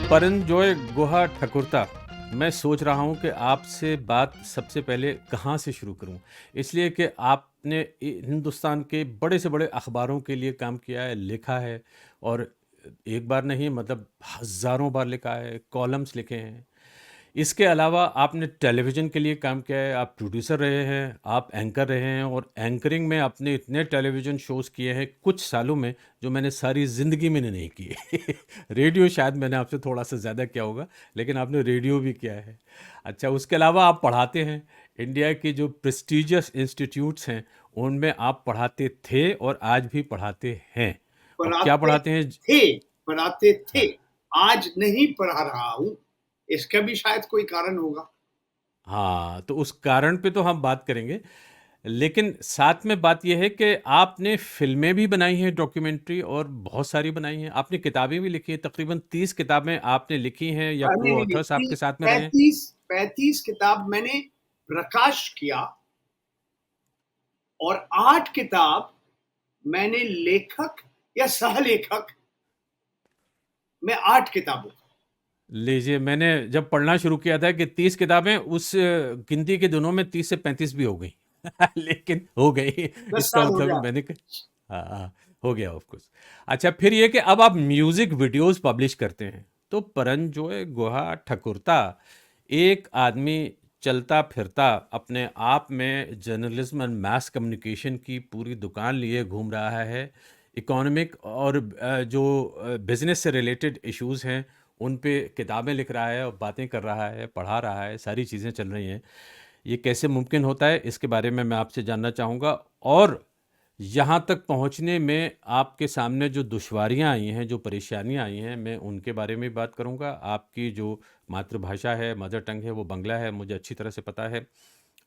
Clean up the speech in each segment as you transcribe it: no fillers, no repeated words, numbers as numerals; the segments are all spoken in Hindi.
परंजॉय गुहा ठकुरता। मैं सोच रहा हूँ कि आपसे बात सबसे पहले कहाँ से शुरू करूँ, इसलिए कि आपने हिंदुस्तान के बड़े से बड़े अखबारों के लिए काम किया है, लिखा है और एक बार नहीं मतलब हज़ारों बार लिखा है, कॉलम्स लिखे हैं। इसके अलावा आपने टेलीविज़न के लिए काम किया है, आप प्रोड्यूसर रहे हैं, आप एंकर रहे हैं और एंकरिंग में आपने इतने टेलीविज़न शोज़ किए हैं कुछ सालों में, जो मैंने सारी ज़िंदगी में नहीं किए। रेडियो शायद मैंने आपसे थोड़ा-सा ज़्यादा किया होगा, लेकिन आपने रेडियो भी किया है। अच्छा, उसके अलावा आप पढ़ाते हैं, इंडिया के जो प्रेस्टीजियस इंस्टीट्यूट्स हैं, उनमें आप पढ़ाते थे और आज भी पढ़ाते हैं। और क्या पढ़ाते पढ़ाते हैं? थे पढ़ाते थे। हाँ। आज नहीं पढ़ा रहा हूँ, इसका भी शायद कोई कारण होगा। हाँ, तो उस कारण पे तो हम बात करेंगे। लेकिन साथ में बात ये है कि आपने फ़िल्में भी बनाई हैं, डॉक्यूमेंट्री और बहुत सारी बनाई हैं। आपने किताबें भी लिखी हैं, तकरीबन 30 किताबें आपने लिखी हैं या नहीं, नहीं, को-ऑथर्स नहीं, आपके साथ में रहे हैं? 35 किताब मैंने प्रकाश किया और 8 किताब मैंने लेखक या सह-लेखक में 8 किताबों का। लीजिए, मैंने जब पढ़ना शुरू किया था कि 30 किताबें, उस गिनती के दिनों में 30 से 35 भी हो गई। लेकिन हो गई, 10 इसका साल हो मतलब गया। मैंने क हाँ, हाँ, हो गया ऑफ कोर्स। अच्छा, फिर ये कि अब आप म्यूज़िक वीडियोज़ पब्लिश करते हैं। तो परंजोय गुहा ठकुरता, एक आदमी चलता-फिरता अपने आप में जर्नलिज़्म एंड मास कम्युनिकेशन की पूरी दुकान लिए घूम रहा है। इकोनॉमिक और जो बिज़नेस से रिलेटेड इश्यूज़ हैं, उन पे किताबें लिख रहा है और बातें कर रहा है, पढ़ा रहा है, सारी चीज़ें चल रही हैं। ये कैसे मुमकिन होता है, इसके बारे में मैं आपसे जानना चाहूँगा और यहाँ तक पहुँचने में आपके सामने जो दुश्वारियाँ आई हैं, जो परेशानियाँ आई हैं, मैं उनके बारे में भी बात करूँगा। आपकी जो मातृभाषा है, मदर टंग है, वो बंगला है, मुझे अच्छी तरह से पता है।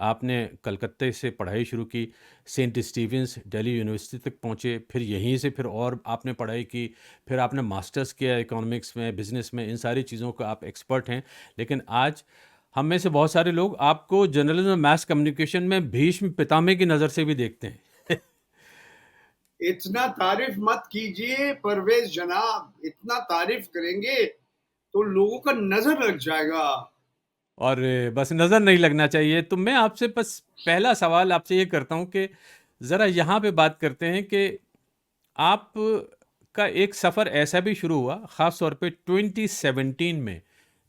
आपने कलकत्ते से पढ़ाई शुरू की, सेंट स्टीवेंस दिल्ली यूनिवर्सिटी तक पहुँचे, फिर यहीं से फिर और आपने पढ़ाई की, फिर आपने मास्टर्स किया इकोनॉमिक्स में, बिज़नेस में, इन सारी चीज़ों का आप एक्सपर्ट हैं। लेकिन आज हम में से बहुत सारे लोग आपको जर्नलिज़्म, मास कम्युनिकेशन में भीष्म पितामह की नज़र से भी देखते हैं। इतना तारीफ मत कीजिए परवेज जनाब, इतना तारीफ करेंगे तो लोगों का नजर लग जाएगा। और बस नज़र नहीं लगना चाहिए। तो मैं आपसे बस पहला सवाल आपसे ये करता हूँ कि ज़रा यहाँ पे बात करते हैं कि आप का एक सफ़र ऐसा भी शुरू हुआ, ख़ास तौर पे 2017 में,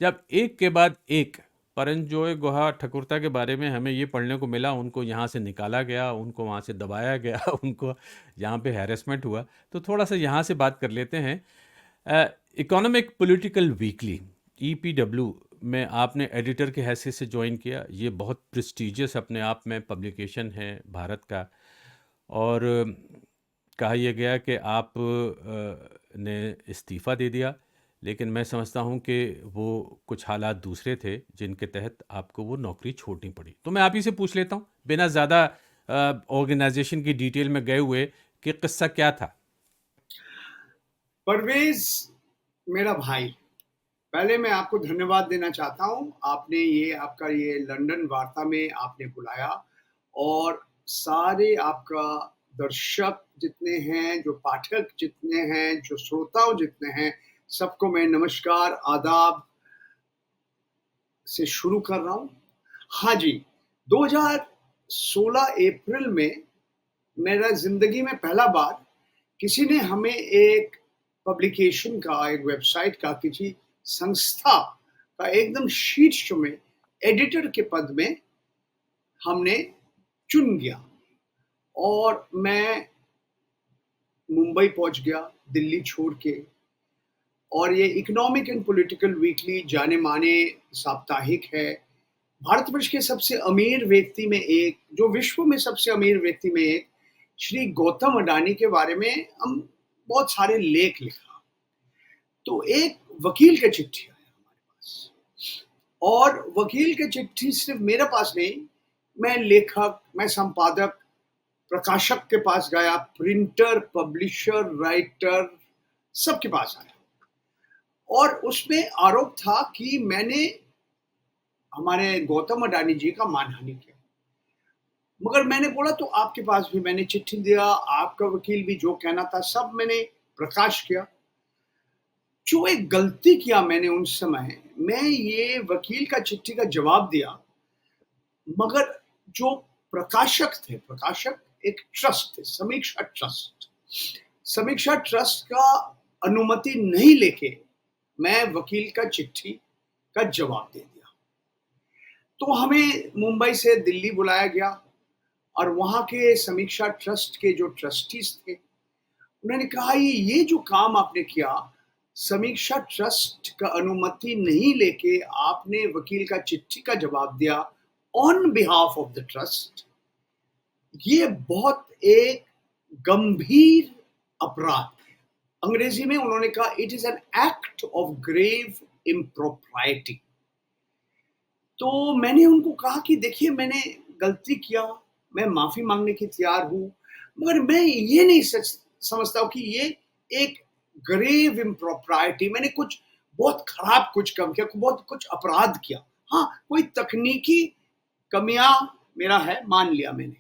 जब एक के बाद एक परंजोय गुहा ठकुरता के बारे में हमें ये पढ़ने को मिला, उनको यहाँ से निकाला गया, उनको वहाँ से दबाया गया, उनको यहाँ पे हैरेसमेंट हुआ। तो थोड़ा-सा यहाँ से बात कर लेते हैं। इकोनॉमिक पॉलिटिकल वीकली, ईपीडब्ल्यू में आपने एडिटर की हैसियत से जॉइन किया। ये बहुत प्रेस्टिजियस अपने आप में पब्लिकेशन है भारत का और कहा यह गया कि आप ने इस्तीफ़ा दे दिया, लेकिन मैं समझता हूँ कि वो कुछ हालात दूसरे थे जिनके तहत आपको वो नौकरी छोड़नी पड़ी। तो मैं आप ही से पूछ लेता हूँ, बिना ज़्यादा ऑर्गेनाइजेशन की डिटेल में गए हुए, कि किस्सा क्या था? परवेज मेरा भाई, पहले मैं आपको धन्यवाद देना चाहता हूँ। आपने ये आपका ये लंदन वार्ता में आपने बुलाया और सारे आपका दर्शक जितने हैं, जो पाठक जितने हैं, जो श्रोताओं जितने हैं, सबको मैं नमस्कार, आदाब से शुरू कर रहा हूँ। हाँ जी, 2016 अप्रैल में मेरा ज़िंदगी में पहला बार किसी ने हमें एक पब्लिकेशन का, एक वेबसाइट का, किसी संस्था का एकदम शीर्ष में एडिटर के पद में हमने चुन लिया और मैं मुंबई पहुंच गया, दिल्ली छोड़ के। और ये इकोनॉमिक एंड पॉलिटिकल वीकली जाने माने साप्ताहिक है। भारतवर्ष के सबसे अमीर व्यक्ति में एक, जो विश्व में सबसे अमीर व्यक्ति में एक, श्री गौतम अडानी के बारे में हम बहुत सारे लेख लिखा। तो एक वकील की चिट्ठी आई हमारे पास और वकील की चिट्ठी सिर्फ मेरे पास नहीं, मैं लेखक, मैं संपादक, प्रकाशक के पास गया, प्रिंटर, पब्लिशर, राइटर, सबके पास आया और उसमें आरोप था कि मैंने हमारे गौतम अडानी जी का मानहानि किया। मगर मैंने बोला तो आपके पास भी मैंने चिट्ठी दिया, आपका वकील भी जो कहना था सब मैंने प्रकाश किया। जो एक गलती किया मैंने उस समय, मैं ये वकील का चिट्ठी का जवाब दिया, मगर जो प्रकाशक एक ट्रस्ट थे, समीक्षा ट्रस्ट। समीक्षा ट्रस्ट का अनुमति नहीं लेके मैं वकील का चिट्ठी का जवाब दे दिया। तो हमें मुंबई से दिल्ली बुलाया गया और वहाँ के समीक्षा ट्रस्ट के जो ट्रस्टीज थे, उन्होंने कहा ये जो काम आपने किया, समीक्षा ट्रस्ट का अनुमति नहीं लेके आपने वकील का चिट्ठी का जवाब दिया on behalf of the trust, ये बहुत एक गंभीर अपराध है। अंग्रेजी में उन्होंने कहा it is an act of grave impropriety. तो मैंने उनको कहा कि देखिए मैंने गलती किया, मैं माफी मांगने की तैयार हूं, मगर मैं ये नहीं समझता हूं कि ये एक ग्रेव इम्प्रोप्राइटी, मैंने कुछ बहुत खराब कुछ काम किया, बहुत कुछ अपराध किया। हाँ, कोई तकनीकी कमियां मेरा है, मान लिया मैंने।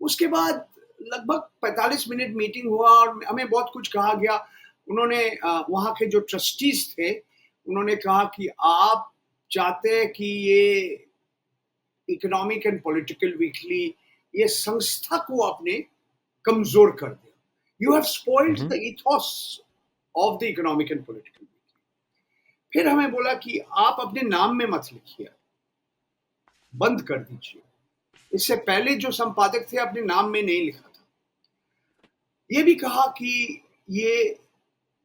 उसके बाद लगभग 45 मिनट मीटिंग हुआ और हमें बहुत कुछ कहा गया। उन्होंने वहाँ के जो ट्रस्टीज थे, उन्होंने कहा कि आप चाहते हैं कि ये इकोनॉमिक एंड पॉलिटिकल वीकली, ये संस्था को आपने कमजोर कर दिया। You have spoiled the ethos of the economic and political weekly. फिर हमें बोला कि आप अपने नाम में मत लिखिए, बंद कर दीजिए। इससे पहले जो संपादक थे अपने नाम में नहीं लिखा था। ये भी कहा कि ये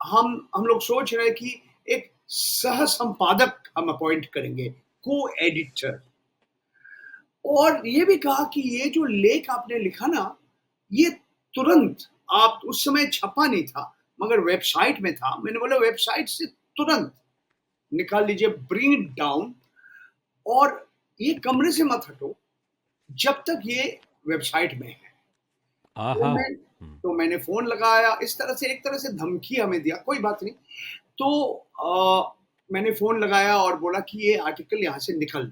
हम लोग सोच रहे कि एक सह संपादक हम अपॉइंट करेंगे, को एडिटर। और ये भी कहा कि ये जो लेख आपने लिखा ना, ये तुरंत, आप उस समय छपा नहीं था मगर वेबसाइट में था, मैंने बोला वेबसाइट से तुरंत निकाल लीजिए, ब्रिंग इट डाउन, और ये कमरे से मत हटो जब तक ये वेबसाइट में है। आहा। तो मैंने फोन लगाया, इस तरह से एक तरह से धमकी हमें दिया, कोई बात नहीं। तो मैंने फोन लगाया और बोला कि ये आर्टिकल यहाँ से निकल लो।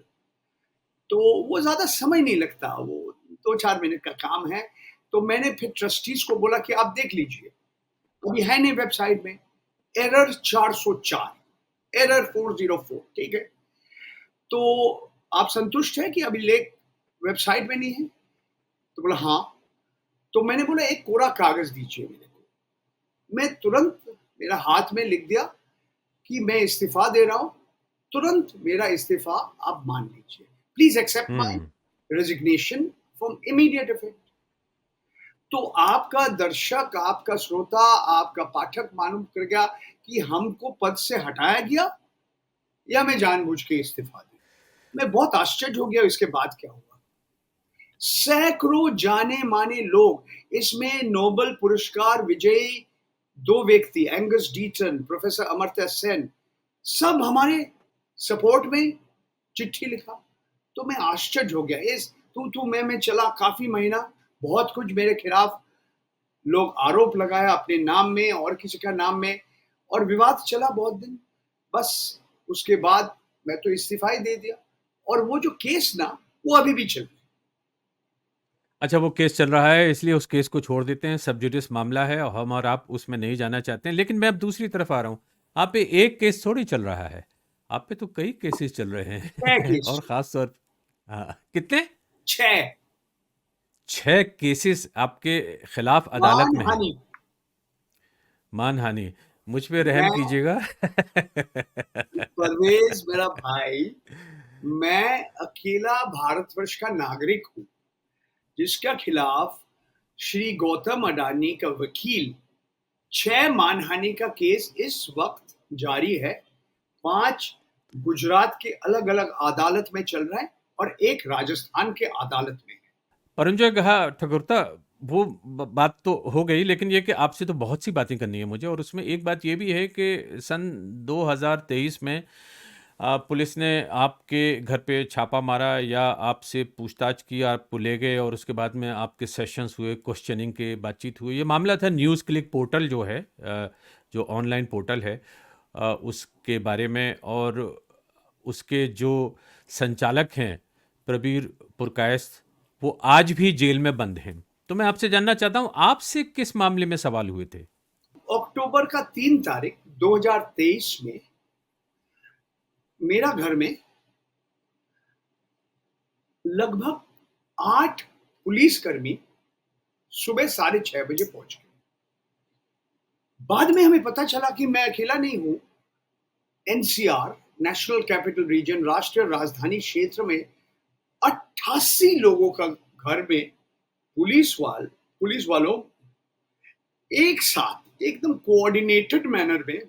तो वो ज्यादा समय नहीं लगता, वो 2-4 मिनट का काम है। तो मैंने फिर ट्रस्टीज को बोला कि आप देख लीजिए, अभी है नहीं वेबसाइट में, एरर 404, एरर 404, ठीक है। तो आप संतुष्ट हैं कि अभी लेख वेबसाइट में नहीं है? तो बोला हाँ। तो मैंने बोला एक कोरा कागज दीजिए मेरे को। मैं तुरंत, मेरा हाथ में लिख दिया कि मैं इस्तीफा दे रहा हूं, तुरंत मेरा इस्तीफा आप मान लीजिए, please accept my resignation from immediate effect. तो आपका दर्शक, आपका श्रोता, आपका पाठक मालूम कर गया कि हमको पद से हटाया गया या मैं जानबूझ के इस्तीफा दी। मैं बहुत आश्चर्य हो गया इसके बाद क्या हुआ। सैकड़ों जाने माने लोग, इसमें नोबेल पुरस्कार विजयी 2 व्यक्ति, एंगस डीटन, प्रोफेसर अमर्त्य सेन, सब हमारे सपोर्ट में चिट्ठी लिखा। तो मैं आश्चर्य हो गया। इस तू मैं चला काफी महीना, बहुत कुछ मेरे खिलाफ लोग आरोप लगाया अपने नाम में और किसी का नाम में, और विवाद चला बहुत दिन। बस उसके बाद मैं तो इस्तीफा ही दे दिया, और वो जो केस ना, वो अभी भी चल रहा है। अच्छा, वो केस चल रहा है, इसलिए उस केस को छोड़ देते हैं। सब जुडिस मामला है और हम और आप उसमें नहीं जाना चाहते हैं। लेकिन मैं अब दूसरी तरफ आ रहा हूँ। आप पे एक केस थोड़ी चल रहा है, आप पे तो कई केसेस चल रहे छह हैं केस, और खास तौर, हाँ, कितने? 6 6 केसेस आपके खिलाफ अदालत में हैं। मानहानि। मानहानि, मुझ पे रहम मैं, कीजिएगा। परवेज मेरा भाई, मैं अकेला भारतवर्ष का नागरिक हूं जिसका खिलाफ श्री गौतम अडानी का वकील 6 मानहानि का केस इस वक्त जारी है। 5 गुजरात के अलग अलग अदालत में चल रहा है और एक राजस्थान के अदालत में है। परंजय कहा ठकुरता, वो बात तो हो गई, लेकिन ये कि आपसे तो बहुत सी बातें करनी है मुझे। और उसमें एक बात ये भी है कि सन 2023 में पुलिस ने आपके घर पे छापा मारा या आपसे पूछताछ की, आपको ले गए और उसके बाद में आपके सेशंस हुए, क्वेश्चनिंग के बातचीत हुई। ये मामला था न्यूज़ क्लिक पोर्टल जो है, जो ऑनलाइन पोर्टल है, उसके बारे में। और उसके जो संचालक हैं प्रबीर पुरकायस्थ, वो आज भी जेल में बंद हैं। तो मैं आपसे जानना चाहता हूं, आपसे किस मामले में सवाल हुए थे? अक्टूबर का 3 तारीख 2023 में मेरा घर में लगभग 8 पुलिसकर्मी सुबह 6:30 बजे पहुंच गए। बाद में हमें पता चला कि मैं अकेला नहीं हूं। एनसीआर, नेशनल कैपिटल रीजन, राष्ट्रीय राजधानी क्षेत्र में 88 लोगों का घर में पुलिस वालों एक साथ एकदम कोऑर्डिनेटेड मैनर में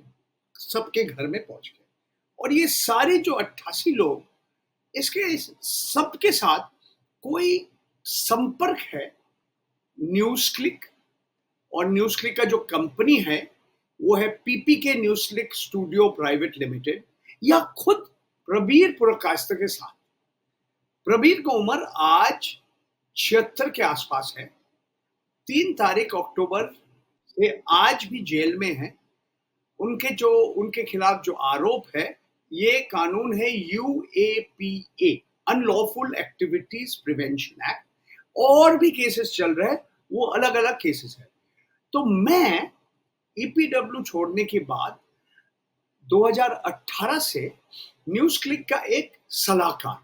सबके घर में पहुंच गए। और ये सारे जो 88 लोग, इसके सबके साथ कोई संपर्क है न्यूज क्लिक, और न्यूज क्लिक का जो कंपनी है वो है PPK news click studio private limited, या खुद प्रबीर पुरकायस्थ के साथ। प्रबीर की उम्र आज 76 के आसपास है। 3 तारीख अक्टूबर से आज भी जेल में है। उनके खिलाफ जो आरोप है, ये कानून है UAPA, unlawful activities prevention act, और भी केसेस चल रहे हैं, वो अलग अलग केसेस है। तो मैं ईपीडब्ल्यू छोड़ने के बाद 2018 से न्यूज क्लिक का एक सलाहकार,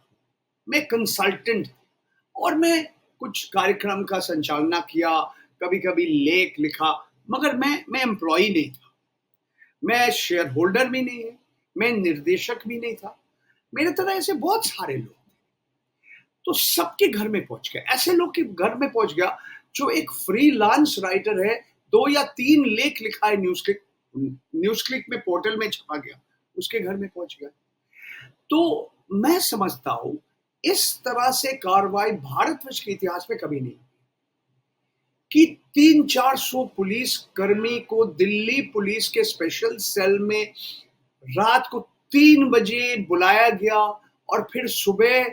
मैं कंसल्टेंट, और मैं कुछ कार्यक्रम का संचालना किया, कभी कभी लेख लिखा, मगर मैं एम्प्लॉय नहीं था, मैं शेयर होल्डर भी नहीं है, मैं निर्देशक भी नहीं था। मेरे तरह ऐसे बहुत सारे लोग, तो सबके घर में पहुंच गया। ऐसे लोग के घर में पहुंच गया जो एक फ्रीलांस राइटर है, 2 या 3 लेख लिखा है न्यूज क्लिक में, पोर्टल में छपा गया, उसके घर में पहुंच गया। तो मैं समझता हूं इस तरह से कार्रवाई भारतवर्ष के इतिहास में कभी नहीं कि 300-400 पुलिस कर्मी को दिल्ली पुलिस के स्पेशल सेल में रात को 3 बजे बुलाया गया, और फिर सुबह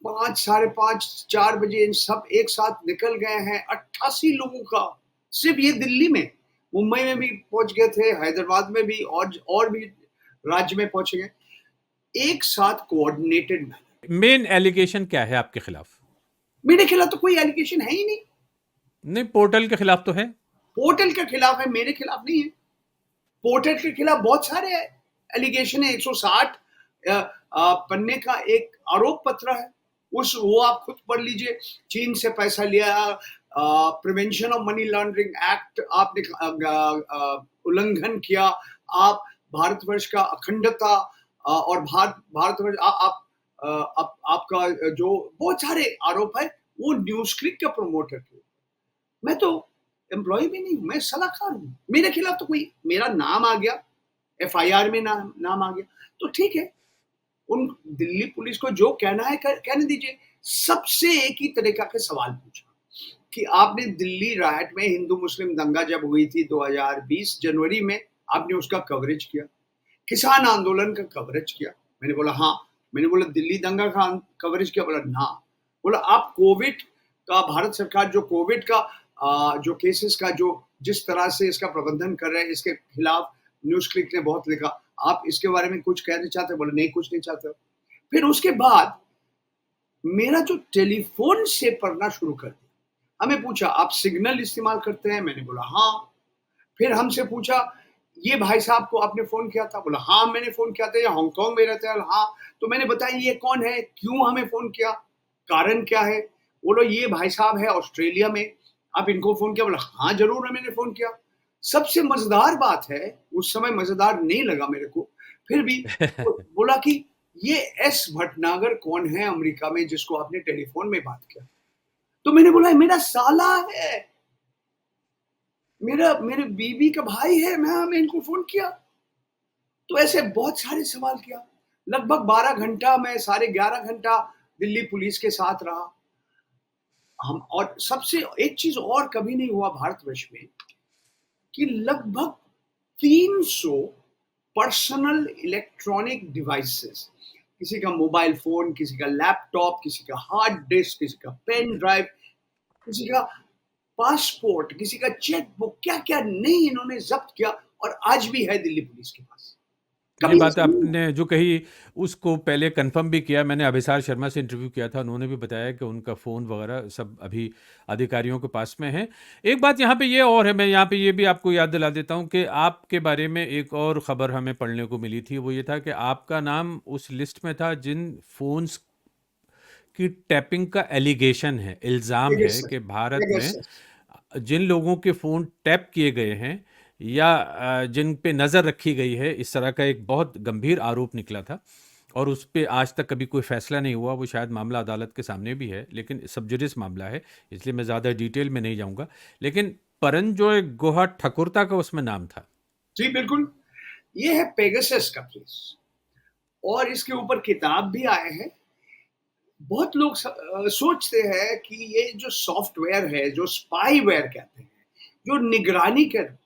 5, साढ़े 5, 4 बजे इन सब एक साथ निकल गए हैं। 88 लोगों का, सिर्फ ये दिल्ली में, मुंबई में भी पहुंच गए थे, हैदराबाद में भी, और भी राज्य में पहुंच गए, एक साथ कोऑर्डिनेटेड मैनर। मेन एलिगेशन क्या है आपके खिलाफ? मेरे खिलाफ तो कोई एलिगेशन है ही नहीं। नहीं, पोर्टल के खिलाफ तो है। पोर्टल के खिलाफ है, मेरे खिलाफ नहीं है। पोर्टल के खिलाफ बहुत सारे एलिगेशन है। 160 पन्ने का एक आरोप पत्र है, वो आप खुद पढ़ लीजिए। चीन से पैसा लिया, prevention of money laundering act आपने उल्लंघन किया, आप भारतवर्ष का अखंडता और भारतवर्ष आपका जो बहुत सारे आरोप है, वो न्यूज क्लिक के प्रमोटर के। मैं तो एम्प्लॉय भी नहीं हूं, मैं सलाहकार हूं। मेरे खिलाफ तो कोई, मेरा नाम आ गया, एफआईआर में नाम आ गया, तो ठीक है, उन दिल्ली पुलिस को जो कहना है कहने दीजिए। सबसे एक ही तरीका के सवाल पूछा कि आपने दिल्ली रायट में, हिंदू मुस्लिम दंगा जब हुई थी 2020 जनवरी में, आपने उसका कवरेज किया, किसान आंदोलन का कवरेज किया। मैंने बोला हाँ। मैंने बोला दिल्ली दंगा का कवरेज किया? बोला ना। बोला आप कोविड का, भारत सरकार जो कोविड का जो केसेस का जो जिस तरह से इसका प्रबंधन कर रहे हैं, इसके खिलाफ न्यूज क्लिक ने बहुत लिखा, आप इसके बारे में कुछ कहना चाहते? बोले नहीं, कुछ नहीं चाहते। फिर उसके बाद मेरा जो टेलीफोन से पढ़ना शुरू कर दिया, हमें पूछा आप सिग्नल इस्तेमाल करते हैं? मैंने बोला हाँ। फिर हमसे पूछा ये भाई साहब को आपने फोन किया था? बोला हाँ मैंने फोन किया था, ये हांगकांग में रहते हैं। हाँ। तो मैंने बताया ये कौन है, क्यों हमें फोन किया, कारण क्या है? बोलो ये भाई साहब है ऑस्ट्रेलिया में, आप इनको फोन किया? बोला हाँ जरूर मैंने फोन किया। सबसे मजेदार बात है, उस समय मजेदार नहीं लगा मेरे को, फिर भी बोला कि ये एस भटनागर कौन है अमेरिका में जिसको आपने टेलीफोन में बात किया? तो मैंने बोला मेरा साला है, मेरे बीबी का भाई है, मैं इनको फोन किया। तो ऐसे बहुत सारे सवाल किया। लगभग 12 घंटा मैं, साढ़े 11 घंटा दिल्ली पुलिस के साथ रहा हम। और सबसे एक चीज और कभी नहीं हुआ भारतवर्ष में कि लगभग 300 पर्सनल इलेक्ट्रॉनिक डिवाइसेस, किसी का मोबाइल फोन, किसी का लैपटॉप, किसी का हार्ड डिस्क, किसी का पेन ड्राइव, किसी का पासपोर्ट, किसी का चेक बुक, क्या क्या नहीं इन्होंने जब्त किया, और आज भी है दिल्ली पुलिस के पास। ये कभी बात ऐसा नहीं हुआ। आपने जो कही उसको पहले कंफर्म भी किया। मैंने अभिसार शर्मा से इंटरव्यू किया था, उन्होंने भी बताया कि उनका फ़ोन वगैरह सब अभी अधिकारियों के पास में है। एक बात यहाँ पे ये और है, मैं यहाँ पे ये भी आपको याद दिला देता हूँ कि आपके बारे में एक और ख़बर हमें पढ़ने को मिली थी। वो ये था कि आपका नाम उस लिस्ट में था जिन फ़ोन्स की टैपिंग का एलिगेशन है, इल्ज़ाम है पेगासस, कि भारत में पेगासस। जिन लोगों के फ़ोन टैप किए गए हैं या जिन पे नज़र रखी गई है, इस तरह का एक बहुत गंभीर आरोप निकला था और उस पे आज तक कभी कोई फ़ैसला नहीं हुआ। वो शायद मामला अदालत के सामने भी है, लेकिन सब जुडिस मामला है, इसलिए मैं ज़्यादा डिटेल में नहीं जाऊँगा। लेकिन परंजॉय गुहा ठकुरता का उसमें नाम था। जी, बिल्कुल। ये है पेगासस का केस और इसके ऊपर किताब भी आए हैं। बहुत लोग सोचते हैं कि ये जो सॉफ्टवेयर है, जो स्पाईवेयर कहते हैं, जो निगरानी कर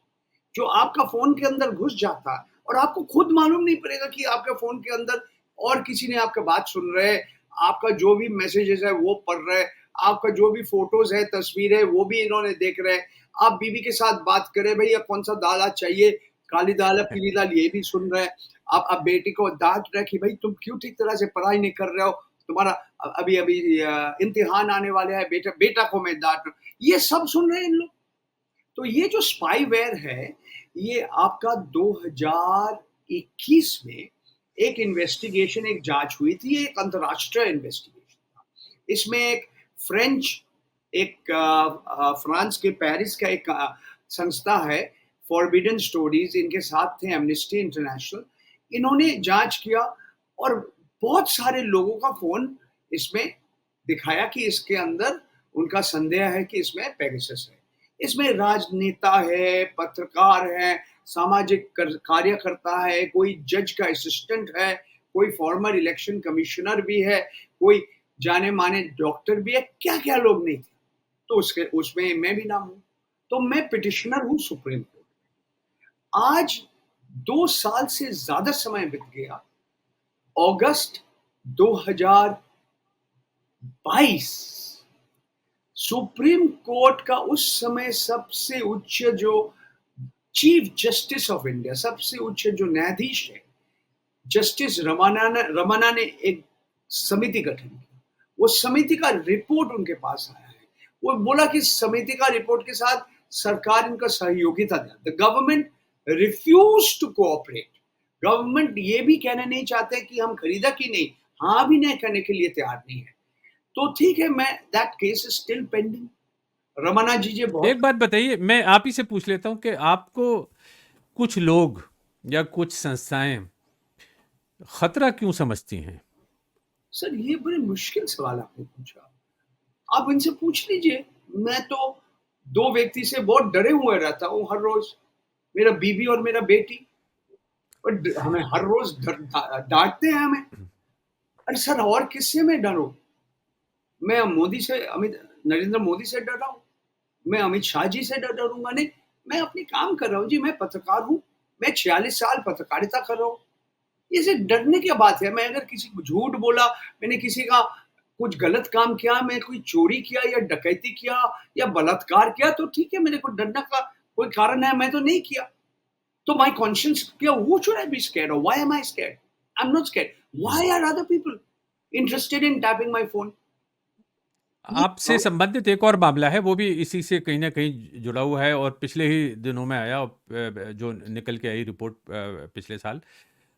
जो आपका फ़ोन के अंदर घुस जाता है और आपको खुद मालूम नहीं पड़ेगा कि आपके फ़ोन के अंदर और किसी ने आपकी बात सुन रहे है, आपका जो भी मैसेजेस है वो पढ़ रहे हैं, आपका जो भी फ़ोटोज़ है, तस्वीर है, वो भी इन्होंने देख रहे हैं। आप बीवी के साथ बात करें, भैया कौन-सा दाल आज चाहिए, काली दाल है, पीली दाल, ये भी सुन रहे हैं। आप बेटी को डाँट रहे हैं कि भई तुम क्यों ठीक तरह से पढ़ाई नहीं कर रहे हो, तुम्हारा अभी-अभी इम्तिहान आने वाले हैं, बेटा को मैं डाँट रहा हूँ। ये सब सुन रहे हैं इन लोग। तो ये जो स्पाईवेयर है, ये आपका 2021 में एक इन्वेस्टिगेशन, एक जांच हुई थी, ये एक अंतर्राष्ट्रीय इन्वेस्टिगेशन था। इसमें एक फ्रेंच, फ्रांस के पेरिस का एक संस्था है, फॉरबिडन स्टोरीज, इनके साथ थे एमनेस्टी इंटरनेशनल। इन्होंने जांच किया और बहुत सारे लोगों का फोन इसमें दिखाया कि इसके अंदर उनका संदेह है कि इसमें पेगासस है। इसमें राजनेता है, पत्रकार है, सामाजिक कार्यकर्ता है, कोई जज का असिस्टेंट है, कोई फॉर्मर इलेक्शन कमिश्नर भी है, कोई जाने माने डॉक्टर भी है, क्या क्या लोग नहीं थे। तो उसके उसमें मैं भी नाम हूँ। तो मैं पिटिशनर हूँ सुप्रीम कोर्ट। आज 2 साल से ज्यादा समय बीत गया। अगस्त 2022 सुप्रीम कोर्ट का उस समय सबसे उच्च जो चीफ जस्टिस ऑफ इंडिया, सबसे उच्च जो न्यायाधीश है, जस्टिस रमन्ना ने एक समिति गठन की। वो समिति का रिपोर्ट उनके पास आया है। वो बोला कि समिति का रिपोर्ट के साथ सरकार इनका सहयोगिता दे। The government refuse to cooperate. Government ये भी कहना नहीं चाहते कि हम खरीदा कि नहीं, हाँ भी नहीं करने के लिए तैयार नहीं है। तो ठीक है, मैं that case is still pending. Ramanna ji बहुत। एक बात बताइए, मैं आप ही से पूछ लेता हूँ कि आपको कुछ लोग या कुछ संस्थाएं खतरा क्यों समझती हैं? सर ये बड़े मुश्किल सवाल आपने पूछा। आप इनसे पूछ लीजिए। मैं तो 2 व्यक्ति से बहुत डरे हुए रहता हूँ हर रोज़, मेरा बीवी और मेरा बेटी। और हमें हर रोज़ डाँटते हैं हमें। अरे सर और किससे मैं डरूँ? मैं मोदी से, अमित नरेंद्र मोदी से डर रहा हूँ? मैं अमित शाह जी से डरूँगा नहीं। मैं अपनी काम कर रहा हूँ जी, मैं पत्रकार हूँ। मैं 46 साल पत्रकारिता कर रहा हूँ। इसे डरने क्या बात है? मैं अगर किसी को झूठ बोला, मैंने किसी का कुछ गलत काम किया, मैं कोई चोरी किया या डकैती किया या बलात्कार किया तो ठीक है, मेरे को डरने का कोई कारण है, मैं तो नहीं किया। तो माय कॉन्शियस क्या, who should I be scared और why am I scared? I am not scared. Hmm. Why are other people interested in tapping my phone? ये आपसे संबंधित एक और मामला है, वो भी इसी से कहीं ना कहीं जुड़ा हुआ है और पिछले ही दिनों में आया, जो निकल के आई रिपोर्ट पिछले साल,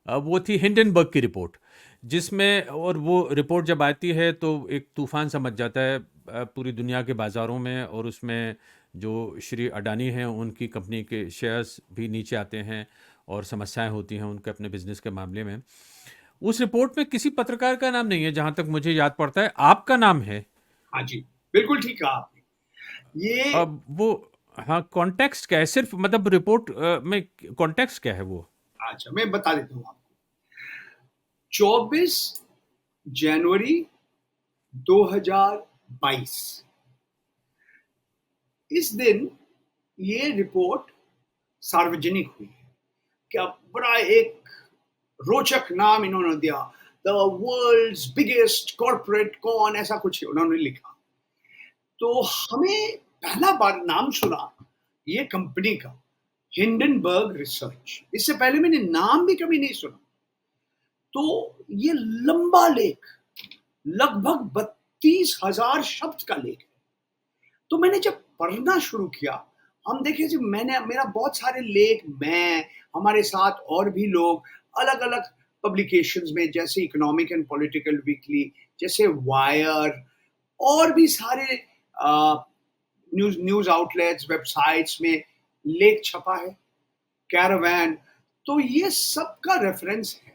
वो थी हिंडनबर्ग की रिपोर्ट, जिसमें, और वो रिपोर्ट जब आती है तो एक तूफान सा मच जाता है पूरी दुनिया के बाज़ारों में, और उसमें जो श्री अडानी हैं उनकी कंपनी के शेयर्स भी नीचे आते हैं और समस्याएं होती हैं उनके अपने बिजनेस के मामले में। उस रिपोर्ट में किसी पत्रकार का नाम नहीं है, जहां तक मुझे याद पड़ता है। आपका नाम है। हाँ जी, बिल्कुल ठीक कहा आपने। ये अब वो, हाँ, कॉन्टेक्स्ट क्या है, सिर्फ मतलब रिपोर्ट में कॉन्टेक्स्ट क्या है वो? अच्छा, मैं बता देता हूँ आपको। 24 जनवरी 2022 इस दिन ये रिपोर्ट सार्वजनिक हुई है। क्या बड़ा एक रोचक नाम इन्होंने दिया, द वर्ल्ड्स बिगेस्ट कॉर्पोरेट कौन, ऐसा कुछ उन्होंने लिखा। तो हमें पहला बार नाम सुना ये कंपनी का, हिंडनबर्ग रिसर्च। इससे पहले मैंने नाम भी कभी नहीं सुना। तो ये लंबा लेख, लगभग 32,000 शब्द का लेख है। तो मैंने जब पढ़ना शुरू किया, हम देखे जब मैंने मेरा बहुत सारे लेख, मैं, हमारे साथ और भी लोग अलग-अलग पब्लिकेशंस में, जैसे इकोनॉमिक एंड पॉलिटिकल वीकली, जैसे वायर, और भी सारे न्यूज़ न्यूज़ आउटलेट्स, वेबसाइट्स में लेख छपा है, कैरावैन, तो ये सबका रेफरेंस है।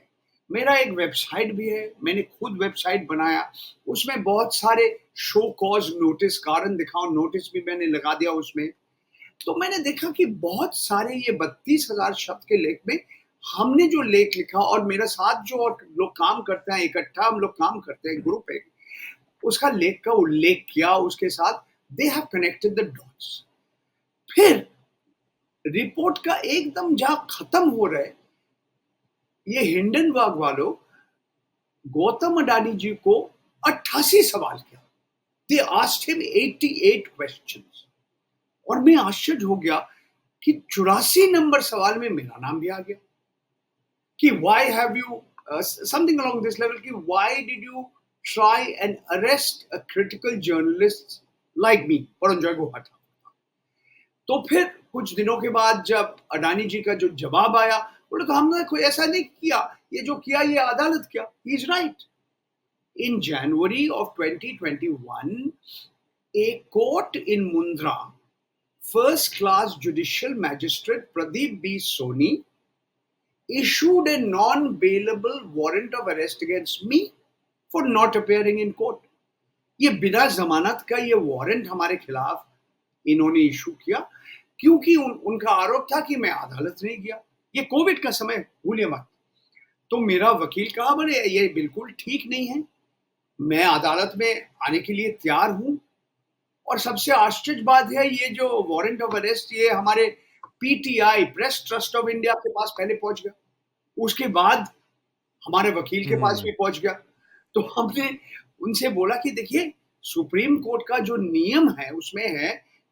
मेरा एक वेबसाइट भी है, मैंने खुद वेबसाइट बनाया, उसमें बहुत सारे शो कॉज नोटिस, कारण दिखाओ नोटिस भी मैंने लगा दिया उसमें। तो मैंने देखा कि बहुत सारे ये 32,000 शब्द के लेख में हमने जो लेख लिखा, और मेरे साथ जो और लोग काम करते हैं, इकट्ठा हम लोग काम करते हैं, ग्रुप है, उसका लेख का उल्लेख किया उसके साथ, they have connected the dots. फिर रिपोर्ट का एकदम जहां खत्म हो रहे, ये हिंडनबर्ग वालों गौतम अडानी जी को 88 सवाल किया। दे आस्क्ड हिम 88 क्वेश्चंस, और मैं आश्चर्य हो गया कि 84 नंबर सवाल में मेरा नाम भी आ गया कि why have you something along this level, कि why did you try and arrest a critical journalist like me, Paranjoy Guha था। तो फिर कुछ दिनों के बाद जब अडानी जी का जो जवाब आया, बोले तो हमने कोई ऐसा नहीं किया, ये जो किया ये अदालत किया। He is right. In January of 2021, a court in Mundra, first class judicial magistrate Pradeep B. Soni, issued a non bailable warrant of arrest against me for not appearing in court. ये बिना जमानत का ये वारंट हमारे खिलाफ इन्होंने इशू किया, क्योंकि उनका आरोप था कि मैं अदालत नहीं गया। ये कोविड का समय, भूलिए मत। तो मेरा वकील कहा, बोले ये बिल्कुल ठीक नहीं है, मैं अदालत में आने के लिए तैयार हूं। और सबसे आश्चर्य बात है, ये जो वारंट ऑफ अरेस्ट ये हमारे PTI, press trust of India के पास पहले पहुंच गया, उसके बाद हमारे वकील के पास भी पहुंच गया। तो हमने उनसे बोला कि देखिए, सुप्रीम कोर्ट का जो नियम है उसमें है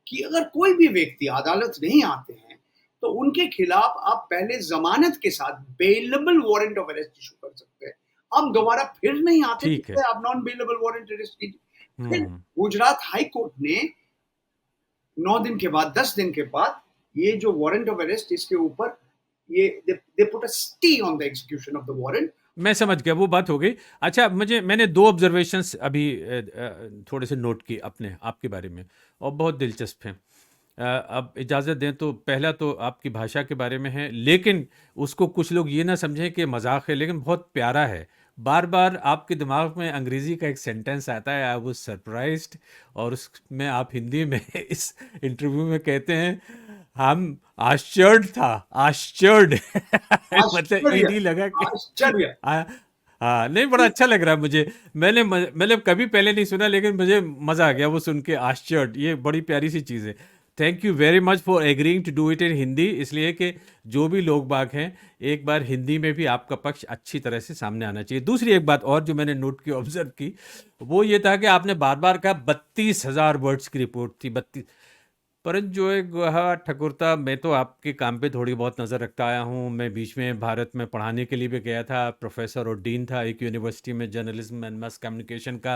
कि अगर कोई भी व्यक्ति अदालत नहीं आते हैं तो उनके खिलाफ आप पहले जमानत के साथ bailable warrant of arrest issue कर सकते हैं। हम दोबारा फिर नहीं आते ठीक है। थे, आप नॉन बेलेबल वारंट अरेस्ट कीजिए। फिर हम्म गुजरात हाई कोर्ट ने 9 दिन के बाद, 10 दिन के बाद, ये जो वारंट ऑफ अरेस्ट, इसके ऊपर ये they put a stay on the execution of the warrant. मैं समझ गया, वो बात हो गई। अच्छा, मैंने दो ऑब्जर्वेशंस अभी थोड़े से नोट किए अपने आपके बारे में, और बहुत दिलचस्प हैं। अब इजाज़त दें तो पहला तो आपकी भाषा के बारे में है, लेकिन उसको कुछ लोग ये ना समझें कि मजाक है, लेकिन बहुत प्यारा है। बार बार आपके दिमाग में अंग्रेज़ी का एक सेंटेंस आता है, आई वाज सरप्राइज्ड, और उसमें आप हिंदी में इस इंटरव्यू में कहते हैं, हम आश्चर्य था, आश्चर्य मतलब आश्चर्य, ईडी लगा के आश्चर्य। हाँ, नहीं, बड़ा अच्छा लग रहा है मुझे। मतलब कभी पहले नहीं सुना, लेकिन मुझे मज़ा आ गया वो सुन के, आश्चर्य, ये बड़ी प्यारी सी चीज़ है। Thank you very much for agreeing to do it in Hindi, इसलिए कि जो भी लोग बाग हैं, एक बार हिंदी में भी आपका पक्ष अच्छी तरह से सामने आना चाहिए। दूसरी एक बात और जो मैंने नोट की, ऑब्जर्व की, वो ये था कि आपने बार बार कहा 32,000 वर्ड्स की रिपोर्ट थी, 32। परंतु जो है गुहा ठकुरता, मैं तो आपके काम पे थोड़ी बहुत नज़र रखता आया हूँ। मैं बीच में भारत में पढ़ाने के लिए भी गया था, प्रोफेसर और डीन था एक यूनिवर्सिटी में जर्नलिज्म एंड मास कम्युनिकेशन का,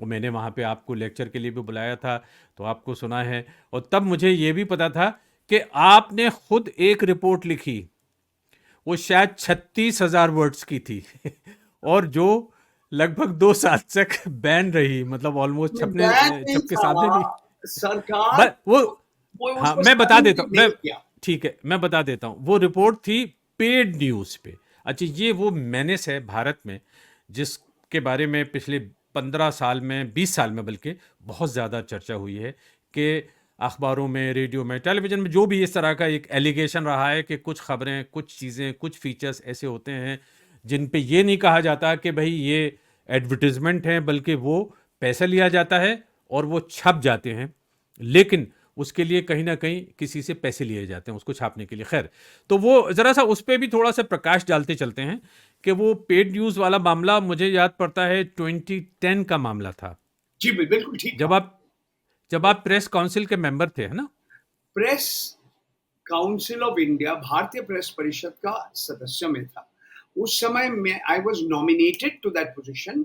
और मैंने वहाँ पे आपको लेक्चर के लिए भी बुलाया था, तो आपको सुना है। और तब मुझे ये भी पता था कि आपने खुद एक रिपोर्ट लिखी, वो शायद 36,000 वर्ड्स की थी और जो लगभग 2 साल तक बैन रही, मतलब ऑलमोस्ट ये बैन नहीं छप के सामने था, नहीं। सरकार, बस वो, वो हाँ, उसको मैं बता देता साइंटिफिक हूँ, नहीं मैं, किया। ठीक है, मैं बता देता हूँ। वो रिपोर्ट थी पेड न्यूज़ पे। अच्छा, ये वो मेनेस है भारत में, जिसके बारे में पिछले 15 साल में, 20 साल में बल्कि, बहुत ज़्यादा चर्चा हुई है कि अखबारों में, रेडियो में, टेलीविज़न में, जो भी इस तरह का एक एलिगेशन रहा है कि कुछ खबरें, कुछ चीज़ें, कुछ फीचर्स ऐसे होते हैं जिन पे ये नहीं कहा जाता कि भाई ये एडवर्टिजमेंट है, बल्कि वो पैसा लिया जाता है और वो छप जाते हैं, लेकिन उसके लिए कहीं ना कहीं किसी से पैसे लिए जाते हैं उसको छापने के लिए। खैर, तो वो ज़रा सा उस पर भी थोड़ा सा प्रकाश डालते चलते हैं कि वो पेड न्यूज़ वाला मामला मुझे याद पड़ता है 2010 का मामला था, जी बिल्कुल ठीक जब कहा। आप जब आप प्रेस काउंसिल के मेंबर थे, है ना? प्रेस काउंसिल ऑफ इंडिया, भारतीय प्रेस परिषद का सदस्य में था। उस समय मैं I was nominated to that position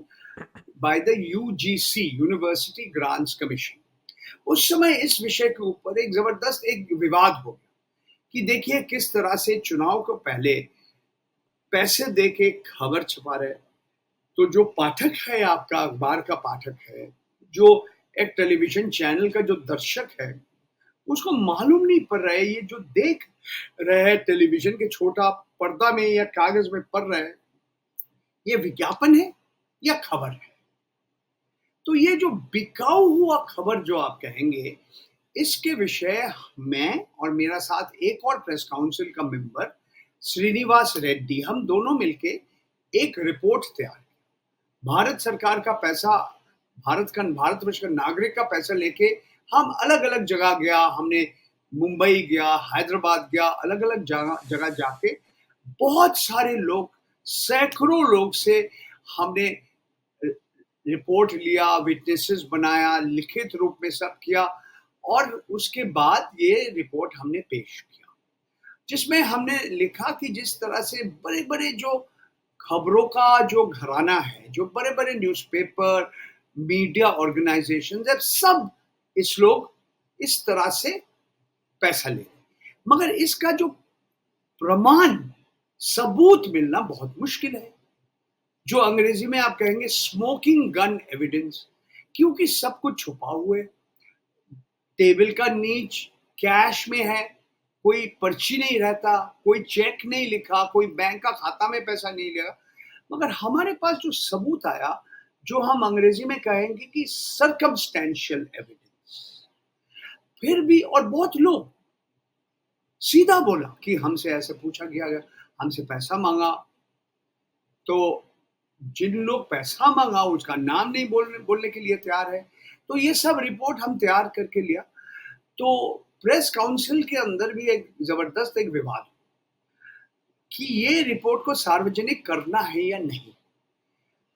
by the UGC, University Grants Commission. उस समय इस विषय के ऊपर एक जबरदस्त एक विवाद हो गया कि देखिए किस तरह से चुनाव को पहले पैसे दे के खबर छपा रहे। तो जो पाठक है, आपका अखबार का पाठक है, जो एक टेलीविजन चैनल का जो दर्शक है, उसको मालूम नहीं पड़ रहा है ये जो देख रहे हैं टेलीविजन के छोटा पर्दा में या कागज में पढ़ रहे हैं, ये विज्ञापन है या खबर है। तो ये जो बिकाऊ हुआ खबर जो आप कहेंगे, इसके विषय मैं और मेरा साथ एक और प्रेस काउंसिल का मेंबर श्रीनिवास रेड्डी, हम दोनों मिलके एक रिपोर्ट तैयार की। भारत सरकार का पैसा, भारतवर्ष का नागरिक का पैसा लेके हम अलग-अलग जगह गया, हमने मुंबई गया, हैदराबाद गया, अलग-अलग जगह जाके बहुत सारे लोग, सैकड़ों लोग से हमने रिपोर्ट लिया, विटनेसेस बनाया, लिखित रूप में सब किया और उसके बाद ये रिपोर्ट हमने पेश किया, जिसमें हमने लिखा कि जिस तरह से बड़े-बड़े जो खबरों का जो घराना है, जो बड़े-बड़े न्यूज़पेपर, मीडिया ऑर्गेनाइजेशंस है, सब इस लोग इस तरह से पैसा ले रहे हैं। मगर इसका जो प्रमाण, सबूत मिलना बहुत मुश्किल है। जो अंग्रेजी में आप कहेंगे स्मोकिंग गन एविडेंस, क्योंकि सब कुछ छुपा हुआ है। टेबल का नीच कैश में है, कोई पर्ची नहीं रहता, कोई चेक नहीं लिखा, कोई बैंक का खाता में पैसा नहीं लिया। मगर हमारे पास जो सबूत आया, जो हम अंग्रेजी में कहेंगे कि सर्कमस्टेंशियल एविडेंस, फिर भी और बहुत लोग सीधा बोला कि हमसे ऐसे पूछा गया, हमसे पैसा मांगा। तो जिन लोग पैसा मांगा उसका नाम नहीं बोलने के लिए तैयार है। तो ये सब रिपोर्ट हम तैयार करके लिया। तो प्रेस काउंसिल के अंदर भी एक जबरदस्त एक विवाद कि ये रिपोर्ट को सार्वजनिक करना है या नहीं।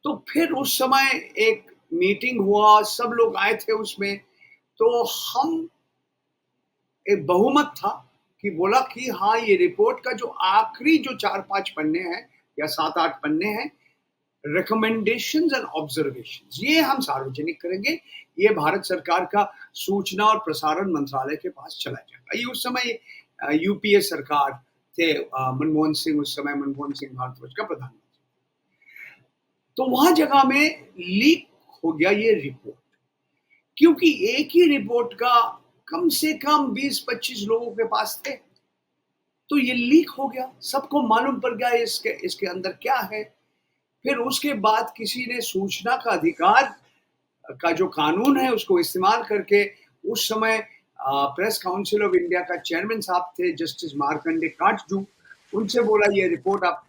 तो फिर उस समय एक मीटिंग हुआ, सब लोग आए थे उसमें। तो हम एक बहुमत था कि बोला कि हाँ, ये रिपोर्ट का जो आखिरी जो 4-5 पन्ने हैं या 7-8 पन्ने हैं, रिकमेंडेशंस एंड ऑब्जर्वेशंस, ये हम सार्वजनिक करेंगे। ये भारत सरकार का सूचना और प्रसारण मंत्रालय के पास चला जाएगा। ये उस समय यूपीए सरकार थे, मनमोहन सिंह, उस समय मनमोहन सिंह भारतवर्ष का प्रधानमंत्री। तो वहां जगह में लीक हो गया ये रिपोर्ट, क्योंकि एक ही रिपोर्ट का कम से कम 20-25 लोगों के पास थे। तो ये लीक हो गया, सबको मालूम पड़ गया इसके अंदर क्या है। फिर उसके बाद किसी ने सूचना का अधिकार का जो कानून है उसको इस्तेमाल करके, उस समय प्रेस काउंसिल ऑफ इंडिया का चेयरमैन साहब थे जस्टिस मार्कंडे काटजू, उनसे बोला ये रिपोर्ट आप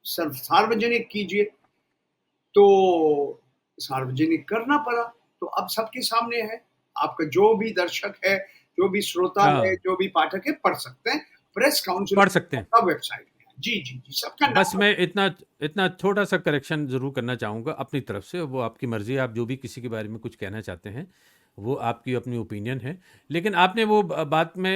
सार्वजनिक कीजिए। तो सार्वजनिक करना पड़ा। तो अब सबके सामने है, आपका जो भी दर्शक है, जो भी श्रोता है, हाँ, जो भी पाठक है, पढ़ सकते हैं। प्रेस काउंसिल पढ़ सकते हैं। का वेबसाइट में है। जी जी जी, सबका बस नाम। मैं इतना इतना छोटा सा करेक्शन ज़रूर करना चाहूँगा अपनी तरफ से। वो आपकी मर्ज़ी है, आप जो भी किसी के बारे में कुछ कहना चाहते हैं, वो आपकी अपनी ओपिनियन है। लेकिन आपने वो बात में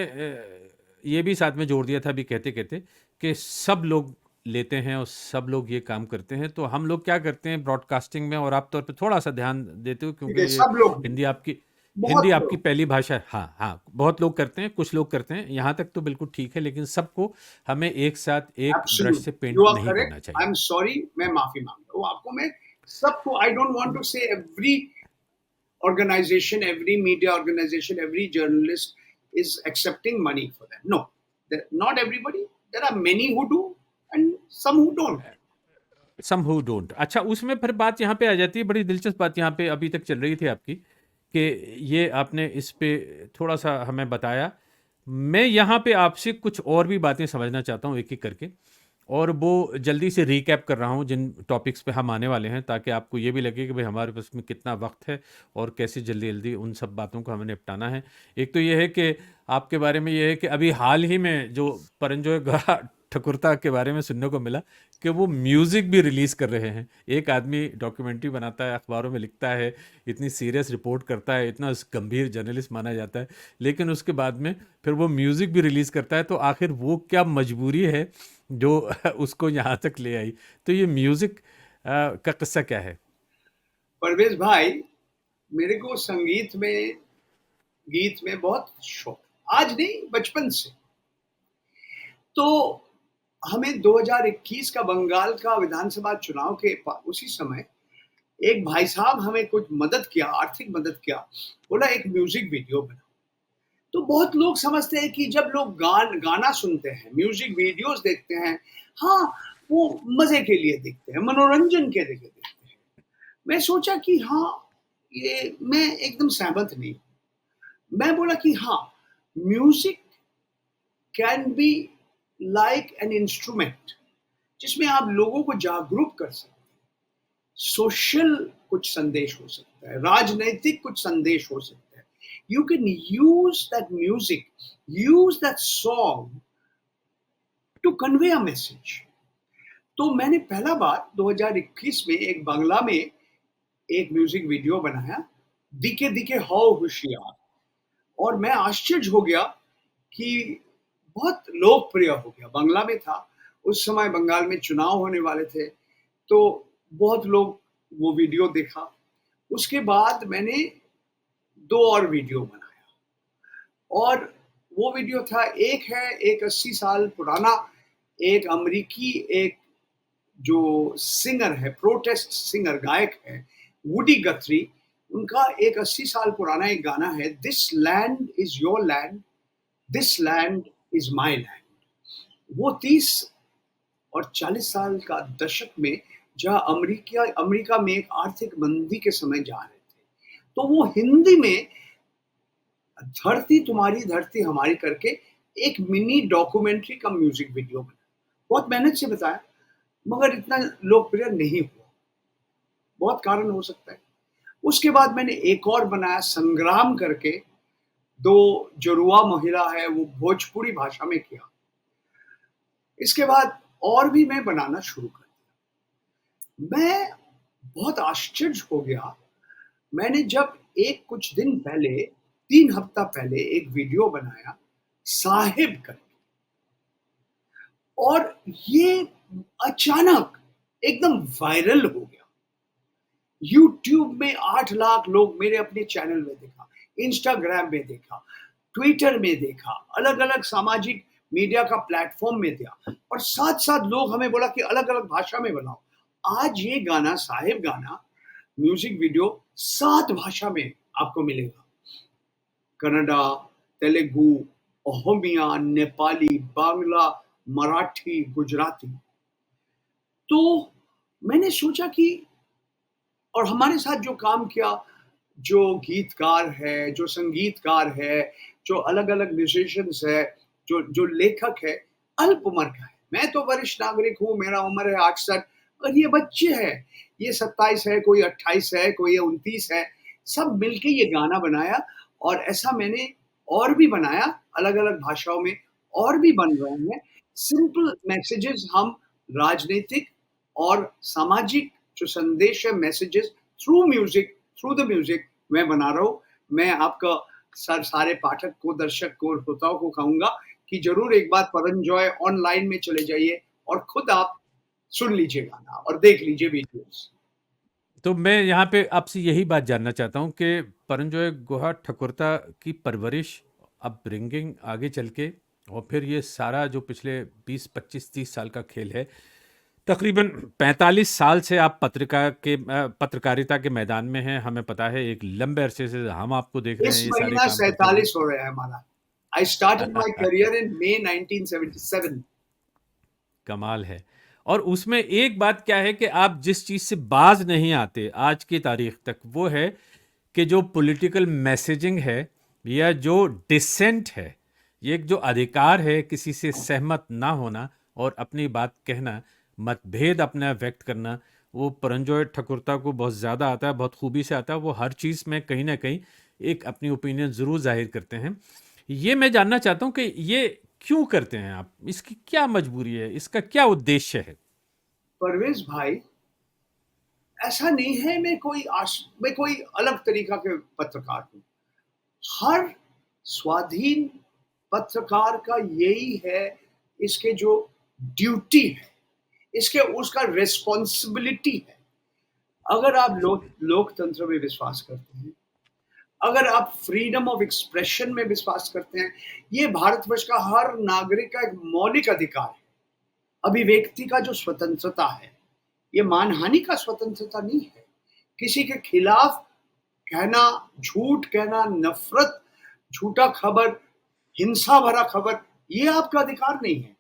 ये भी साथ में जोड़ दिया था अभी कहते-कहते कि सब लोग लेते हैं और सब लोग ये काम करते हैं। तो हम लोग क्या करते हैं ब्रॉडकास्टिंग में, और आप तौर पे थोड़ा-सा ध्यान देते हो ठीक क्योंकि है, ये सब लोग, हिंदी आपकी हिंदी बहुत आपकी लोग। पहली भाषा है। हाँ, हाँ, बहुत लोग करते हैं, कुछ लोग करते हैं, यहाँ तक तो बिल्कुल ठीक है, लेकिन सबको हमें एक साथ एक ब्रश एब्सोल्यूट, से पेंट यू आर नहीं करेक्ट। करना आई चाहिए। एम सॉरी, मैं माफी मांगता हूँ आपको। मैं सबको, आई डोंट वांट टू से every organization, every media organization, every journalist is accepting money for that. No, not everybody. There are many who do and some who don't. Some who don't. अच्छा, उसमें फिर बात यहाँ पे आ जाती है, बड़ी दिलचस्प बात यहाँ पे अभी तक चल रही थी आपकी कि ये आपने इस पे थोड़ा-सा हमें बताया। मैं यहाँ पे आपसे कुछ और भी बातें समझना चाहता हूँ एक-एक करके, और वो जल्दी से रिकैप कर रहा हूँ जिन टॉपिक्स पे हम आने वाले हैं, ताकि आपको ये भी लगे कि भाई हमारे पास में कितना वक्त है और कैसे जल्दी-जल्दी उन सब बातों को हमें निपटाना है। एक तो ये है कि आपके बारे में ये है कि अभी हाल ही में जो परंजोय ठकुरता के बारे में सुनने को मिला कि वो म्यूज़िक भी रिलीज़ कर रहे हैं। एक आदमी डॉक्यूमेंट्री बनाता है, अखबारों में लिखता है, इतनी सीरियस रिपोर्ट करता है, इतना गंभीर जर्नलिस्ट माना जाता है, लेकिन उसके बाद में फिर वो म्यूज़िक भी रिलीज़ करता है। तो आखिर वो क्या मजबूरी है जो उसको यहाँ तक ले आई? तो ये म्यूज़िक का किस्सा क्या है? परवेज भाई, मेरे को संगीत में, गीत में बहुत शौक, आज नहीं बचपन से। तो हमें 2021 का बंगाल का विधानसभा चुनाव के उसी समय एक भाई साहब हमें कुछ मदद किया, आर्थिक मदद किया। बोला एक म्यूजिक वीडियो बना। तो बहुत लोग समझते हैं कि जब लोग गाना सुनते हैं, म्यूजिक वीडियोस देखते हैं, हाँ, वो मजे के लिए देखते हैं, मनोरंजन के लिए देखते हैं। मैं सोचा कि हाँ, ये मैं एकदम सहमत नहीं हूं। मैं बोला कि हाँ, music can be like an instrument जिसमें आप लोगों को जागरूक कर सकते हैं। सोशल कुछ संदेश हो सकता है, राजनैतिक कुछ संदेश हो सकता है। You can use that music, use that song to convey a message. तो मैंने पहला बार 2021 में एक बांग्ला में एक म्यूजिक वीडियो बनाया, दिखे दिखे हाउ होशियार। और मैं आश्चर्य हो गया कि बहुत लोकप्रिय हो गया। बांग्ला में था, उस समय बंगाल में चुनाव होने वाले थे, तो बहुत लोग वो वीडियो देखा। उसके बाद मैंने 2 और वीडियो बनाया, और वो वीडियो था, एक है एक 80 साल पुराना, एक अमेरिकी एक जो सिंगर है, प्रोटेस्ट सिंगर गायक है, वुडी गथरी। उनका एक 80 साल पुराना एक गाना है, this land is your land, this land is my land. वो 30 और 40 साल का दशक में, जहां अमेरिका में एक आर्थिक मंदी के समय जा रहे थे, तो वो हिंदी में धरती तुम्हारी धरती हमारी करके एक मिनी डॉक्यूमेंट्री का म्यूजिक वीडियो बना। बहुत मेहनत से बताया, मगर इतना लोकप्रिय नहीं हुआ। बहुत कारण हो सकता है। उसके बाद मैंने एक और बनाया, संग्राम करके। 2 जुड़वा महिला है, वो भोजपुरी भाषा में किया। इसके बाद और भी मैं बनाना शुरू कर दिया। मैं बहुत आश्चर्य हो गया। मैंने जब एक कुछ दिन पहले, 3 हफ्ता पहले एक वीडियो बनाया साहिब करके, और ये अचानक एकदम वायरल हो गया। यूट्यूब में 8 लाख लोग मेरे अपने चैनल में देखा, इंस्टाग्राम में देखा, ट्विटर में देखा, अलग अलग सामाजिक मीडिया का प्लेटफॉर्म में दिया, और साथ साथ लोग हमें बोला कि अलग अलग भाषा में बनाओ। आज ये गाना, साहिब गाना म्यूजिक वीडियो 7 भाषा में आपको मिलेगा, कन्नड़ा, तेलुगु, ओहमिया, नेपाली, बांग्ला, मराठी, गुजराती। तो मैंने सोचा कि, और हमारे साथ जो काम किया, जो गीतकार है, जो संगीतकार है, जो अलग अलग म्यूजिशियंस है, जो जो लेखक है, अल्प उम्र का है। मैं तो वरिष्ठ नागरिक हूँ, मेरा उम्र है 68, और ये बच्चे हैं, ये 27 है, कोई 28 है, कोई 29 है। सब मिलके ये गाना बनाया, और ऐसा मैंने और भी बनाया अलग अलग भाषाओं में, और भी बन रहे हैं। सिंपल मैसेजेस हम राजनीतिक और सामाजिक जो संदेश है, messages through music, through the music मैं बना रहा हूँ। मैं आपका सारे पाठक को, दर्शक को, श्रोताओं को कहूंगा कि जरूर एक बार परंजॉय ऑनलाइन में चले जाइए और खुद आप सुन लीजिए गाना और देख लीजिए वीडियोस। तो मैं यहाँ पे आपसे यही बात जानना चाहता हूँ कि परंजॉय गुहा ठकुरता की परवरिश, अपब्रिंगिंग आगे चल के, और फिर ये सारा जो पिछले 20, 25, 30 साल का खेल है, तकरीबन 45 साल से आप पत्रकारिता के मैदान में हैं, हमें पता है। एक लंबे अरसे से हम आपको देख रहे इस हैं ये सारे महीना काम करते 47 हो रहा है हमारा। आई स्टार्टेड माय हुए। Career in May 1977। कमाल है। और उसमें एक बात क्या है कि आप जिस चीज़ से बाज नहीं आते आज की तारीख तक, वो है कि जो पॉलिटिकल मैसेजिंग है या जो डिसेंट है, ये एक जो अधिकार है किसी से सहमत ना होना और अपनी बात कहना, मतभेद अपना व्यक्त करना, वो परंजॉय ठकुरता को बहुत ज़्यादा आता है, बहुत खूबी से आता है। वो हर चीज़ में कहीं ना कहीं एक अपनी ओपिनियन ज़रूर जाहिर करते हैं। ये मैं जानना चाहता हूँ कि ये क्यों करते हैं आप? इसकी क्या मजबूरी है? इसका क्या उद्देश्य है? परवेज भाई, ऐसा नहीं है मैं कोई अलग तरीका के पत्रकार हूँ। हर स्वाधीन पत्रकार का यही है, इसके जो ड्यूटी है, इसके उसका रिस्पॉन्सिबिलिटी है। अगर आप लोकतंत्र में विश्वास करते हैं, अगर आप फ्रीडम ऑफ एक्सप्रेशन में विश्वास करते हैं, ये भारतवर्ष का हर नागरिक का एक मौलिक अधिकार है। अभिव्यक्ति का जो स्वतंत्रता है, ये मानहानि का स्वतंत्रता नहीं है। किसी के खिलाफ कहना, झूठ कहना, नफरत, झूठा खबर, हिंसा भरा खबर, ये आपका अधिकार नहीं है।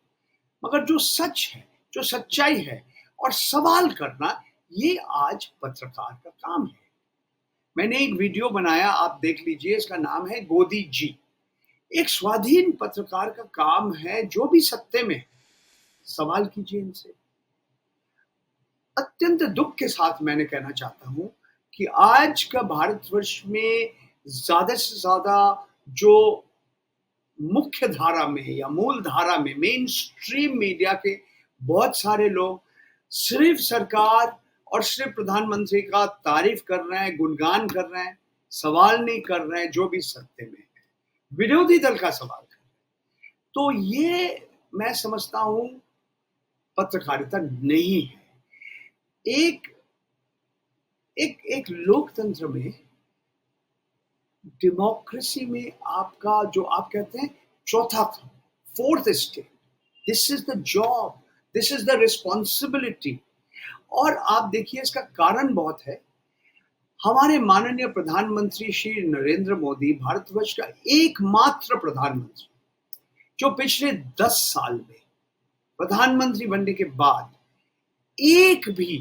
मगर जो सच है, जो सच्चाई है और सवाल करना, ये आज पत्रकार का काम है। मैंने एक वीडियो बनाया, आप देख लीजिए, इसका नाम है गोदी जी। एक स्वाधीन पत्रकार का काम है, जो भी सत्य में है, सवाल कीजिए इनसे। अत्यंत दुख के साथ मैंने कहना चाहता हूं कि आज का भारतवर्ष में ज्यादा से ज्यादा जो मुख्य धारा में या मूल धारा में मेन स्ट्रीम मीडिया के बहुत सारे लोग सिर्फ सरकार और सिर्फ प्रधानमंत्री का तारीफ कर रहे हैं, गुणगान कर रहे हैं, सवाल नहीं कर रहे हैं जो भी सत्य में है, विरोधी दल का सवाल कर रहे हैं। तो ये मैं समझता हूं पत्रकारिता नहीं है। एक एक एक लोकतंत्र में, डेमोक्रेसी में आपका जो आप कहते हैं चौथा, fourth state, this is the job, this is the responsibility. और आप देखिए, इसका कारण बहुत है। हमारे माननीय प्रधानमंत्री श्री नरेंद्र मोदी भारतवर्ष का एकमात्र प्रधानमंत्री, जो पिछले 10 साल में प्रधानमंत्री बनने के बाद एक भी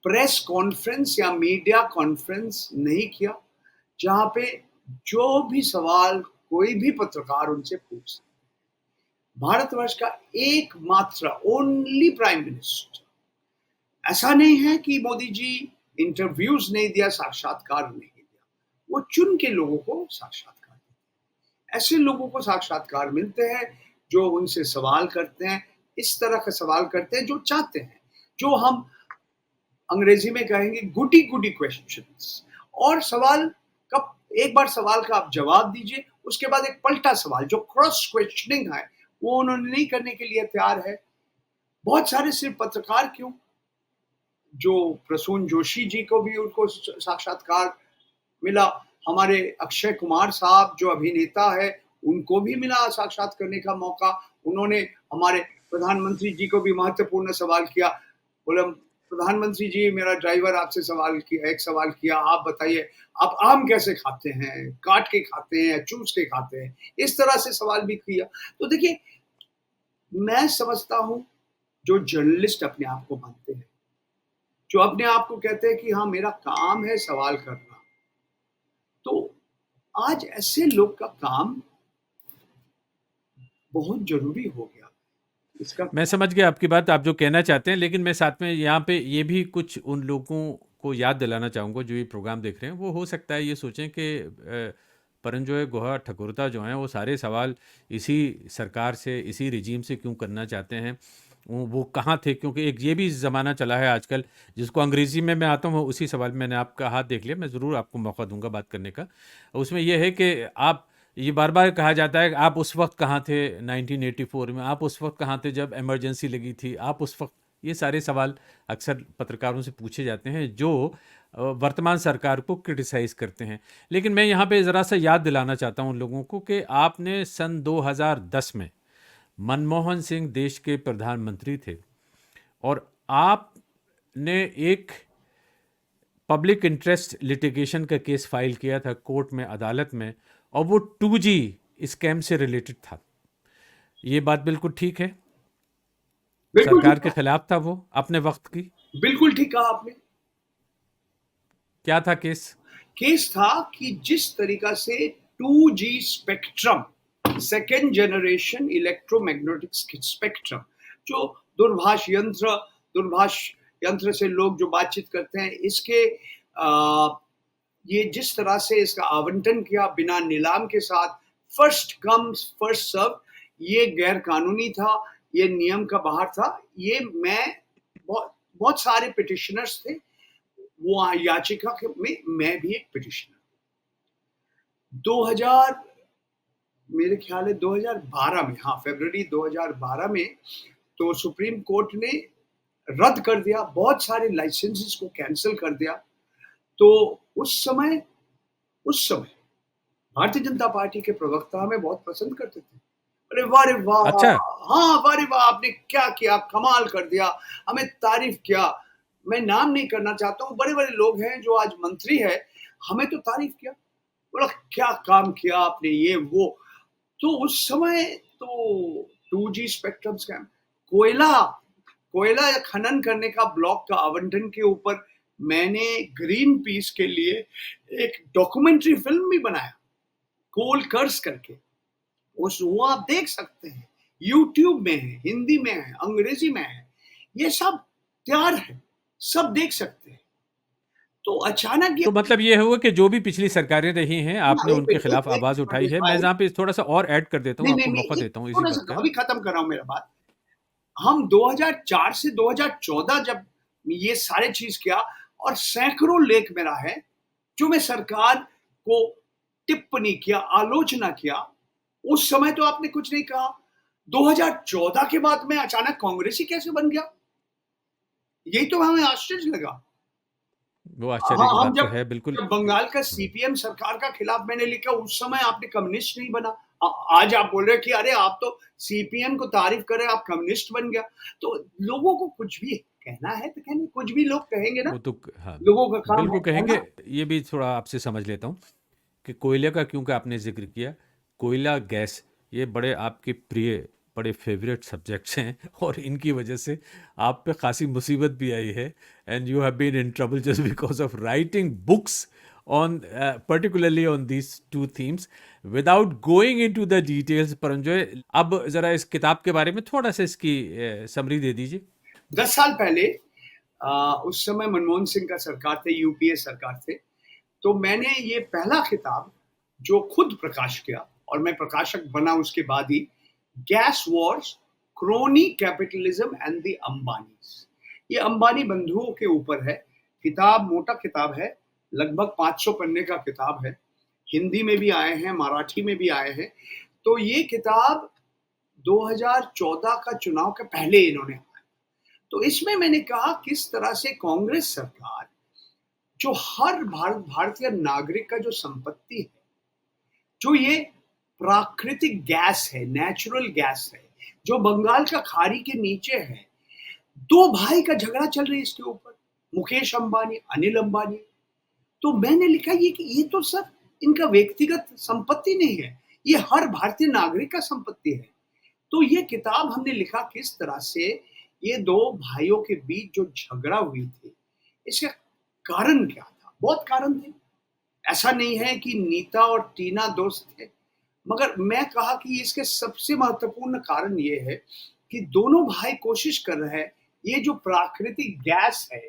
प्रेस कॉन्फ्रेंस या मीडिया कॉन्फ्रेंस नहीं किया जहां पे जो भी सवाल कोई भी पत्रकार उनसे पूछ सकते। भारतवर्ष का एकमात्र ओनली प्राइम मिनिस्टर। ऐसा नहीं है कि मोदी जी इंटरव्यूज नहीं दिया, साक्षात्कार नहीं दिया, वो चुन के लोगों को साक्षात्कार देते हैं। ऐसे लोगों को साक्षात्कार मिलते हैं जो उनसे सवाल करते हैं, इस तरह का सवाल करते हैं जो चाहते हैं, जो हम अंग्रेजी में कहेंगे गुडी गुडी क्वेश्चंस। और सवाल का एक बार सवाल का आप जवाब दीजिए, उसके बाद एक पलटा सवाल जो क्रॉस क्वेश्चनिंग है वो उन्होंने नहीं करने के लिए तैयार है। बहुत सारे सिर्फ पत्रकार क्यों, जो प्रसून जोशी जी को भी उनको साक्षात्कार मिला, हमारे अक्षय कुमार साहब जो अभिनेता है उनको भी मिला साक्षात करने का मौका। उन्होंने हमारे प्रधानमंत्री जी को भी महत्वपूर्ण सवाल किया, बोला प्रधानमंत्री जी मेरा ड्राइवर आपसे एक सवाल किया, आप बताइए आप आम कैसे खाते हैं, काट के खाते हैं या चूस के खाते हैं, इस तरह से सवाल भी किया। तो देखिए, मैं समझता हूं जो जर्नलिस्ट अपने आप को मानते हैं, जो अपने आप को कहते हैं कि हाँ मेरा काम है सवाल करना, तो आज ऐसे लोग का काम बहुत जरूरी हो गया। इसका मैं समझ गया आपकी बात, आप जो कहना चाहते हैं, लेकिन मैं साथ में यहाँ पे ये भी कुछ उन लोगों को याद दिलाना चाहूँगा जो ये प्रोग्राम देख रहे हैं। वो हो सकता है ये सोचें कि परंजोय गुहा ठकुरता जो हैं वो सारे सवाल इसी सरकार से, इसी रिजीम से क्यों करना चाहते हैं, वो कहाँ थे? क्योंकि एक ये भी ज़माना चला है आजकल जिसको अंग्रेज़ी में मैं आता हूँ, उसी सवाल में मैंने आपका हाथ देख लिया, मैं ज़रूर आपको मौका दूंगा बात करने का। उसमें यह है कि आप, ये बार बार कहा जाता है कि आप उस वक्त कहाँ थे 1984 में, आप उस वक्त कहाँ थे जब इमरजेंसी लगी थी, आप उस वक्त, ये सारे सवाल अक्सर पत्रकारों से पूछे जाते हैं जो वर्तमान सरकार को क्रिटिसाइज़ करते हैं। लेकिन मैं यहाँ पे ज़रा सा याद दिलाना चाहता हूँ उन लोगों को कि आपने सन 2010 में, मनमोहन सिंह देश के प्रधानमंत्री थे और आपने एक पब्लिक इंटरेस्ट लिटिगेशन का केस फाइल किया था कोर्ट में, अदालत में, और वो 2G स्कैम से रिलेटेड था। ये बात बिल्कुल ठीक है? बिल्कुल सरकार ठीक के खिलाफ था वो अपने वक्त की? बिल्कुल ठीक कहा आपने। क्या था केस? केस था कि जिस तरीका से 2G spectrum, second generation electromagnetic spectrum, जो दूरभाष यंत्र से लोग जो बातचीत करते हैं, इसके ये जिस तरह से इसका आवंटन किया बिना नीलाम के साथ, फर्स्ट कम फर्स्ट सर्व, ये गैर कानूनी था, ये नियम का बाहर था। ये मैं बहुत बहुत सारे पिटिशनर्स थे वो याचिका में, मैं भी एक पिटिशनर। 2000 मेरे ख्याल है 2012 में, हाँ फरवरी 2012 में तो सुप्रीम कोर्ट ने रद्द कर दिया, बहुत सारे लाइसेंसेस को कैंसिल कर दिया। तो उस समय भारतीय जनता पार्टी के प्रवक्ता हमें बहुत पसंद करते थे। अरे वाह रे वाह! अच्छा। हाँ, वाह रे वाह! आपने क्या किया, कमाल कर दिया, हमें तारीफ किया। मैं नाम नहीं करना चाहता हूँ, बड़े-बड़े लोग हैं जो आज मंत्री है, हमें तो तारीफ किया। बोला क्या काम किया आपने, ये वो। तो उस समय तो 2G स्पेक्ट्रम स्कैम, कोयला कोयला खनन करने का ब्लॉक का आवंटन के ऊपर मैंने ग्रीन पीस के लिए एक डॉक्यूमेंट्री फिल्म भी बनाया, कोल कर्स करके। वो आप देख सकते हैं, यूट्यूब में है, हिंदी में है, अंग्रेजी में है, ये सब तैयार है, सब देख सकते हैं। तो अचानक ये तो मतलब ये हुआ कि जो भी पिछली सरकारें रही हैं, आपने हाँ, एक उनके मिनट, खिलाफ एक आवाज़ मिनट उठाई परवेज है। मैं भाई, यहाँ पे थोड़ा-सा और ऐड कर देता हूँ, नहीं, नहीं, आपको मौका नहीं, देता हूँ इसी थोड़ा बात सा का। अभी खत्म कर रहा हूँ मेरा बात। हम 2004 से 2014 जब ये सारे चीज किया, और सैकड़ों लेख मेरा है जो मैं सरकार को टिप्पणी किया, आलोचना किया। उस समय तो आपने कुछ नहीं कहा। 2014 के बाद में अचानक कांग्रेसी कैसे बन गया, यही तो हमें आश्चर्य लगा। वो आश्चर्य हाँ, की हम बात तो जब है, बिल्कुल। जब बंगाल का हुँ। सीपीएम सरकार का खिलाफ मैंने लिखा, उस समय आपने कम्युनिस्ट नहीं बना। आज आप बोल रहे हैं कि अरे आप तो सीपीएम को तारीफ कर रहे हैं, आप कम्युनिस्ट बन गया। तो लोगों को कुछ भी कहना है तो कहने, कुछ भी लोग कहेंगे ना, वो तो हाँ, लोगों का काम है बिल्कुल कहेंगे। कहना। ये भी थोड़ा आपसे समझ लेता हूँ कि कोयले का क्योंकि आपने ज़िक्र किया, कोयला, गैस, ये बड़े आपके प्रिय, बड़े फ़ेवरेट सब्जेक्ट्स हैं और इनकी वजह से आप पे ख़ासी मुसीबत भी आई है and you have been in trouble just because of writing books on particularly on these 2 themes without going into the details. Paranjoy, अब ज़रा इस किताब के बारे में थोड़ा-सा इसकी समरी दे दीजिए। 10 साल पहले उस समय मनमोहन सिंह का सरकार थे, यूपीए सरकार थे। तो मैंने ये पहला किताब जो खुद प्रकाश किया, और मैं प्रकाशक बना उसके बाद ही, gas wars, crony capitalism and the Ambanis. ये अंबानी बंधुओं के ऊपर है। किताब मोटा किताब है, लगभग 500 पन्ने का किताब है। हिंदी में भी आए हैं, मराठी में भी आए हैं। तो ये किताब 2014 का चुनाव के पहले इन्होंने, तो इसमें मैंने कहा किस तरह से कांग्रेस सरकार, जो हर भारतीय नागरिक का जो संपत्ति है, जो ये प्राकृतिक गैस है, नेचुरल गैस है, जो बंगाल का खाड़ी के नीचे है, दो भाई का झगड़ा चल रही है इसके ऊपर, मुकेश अंबानी, अनिल अंबानी। तो मैंने लिखा ये कि ये तो सर इनका व्यक्तिगत संपत्ति नहीं है, ये हर भारतीय नागरिक का संपत्ति है। तो ये किताब हमने लिखा किस तरह से ये दो भाइयों के बीच जो झगड़ा हुई थी, इसका कारण क्या था। बहुत कारण थे, ऐसा नहीं है कि नीता और टीना दोस्त थे, मगर मैं कहा कि इसके सबसे महत्वपूर्ण कारण ये है कि दोनों भाई कोशिश कर रहे हैं ये जो प्राकृतिक गैस है,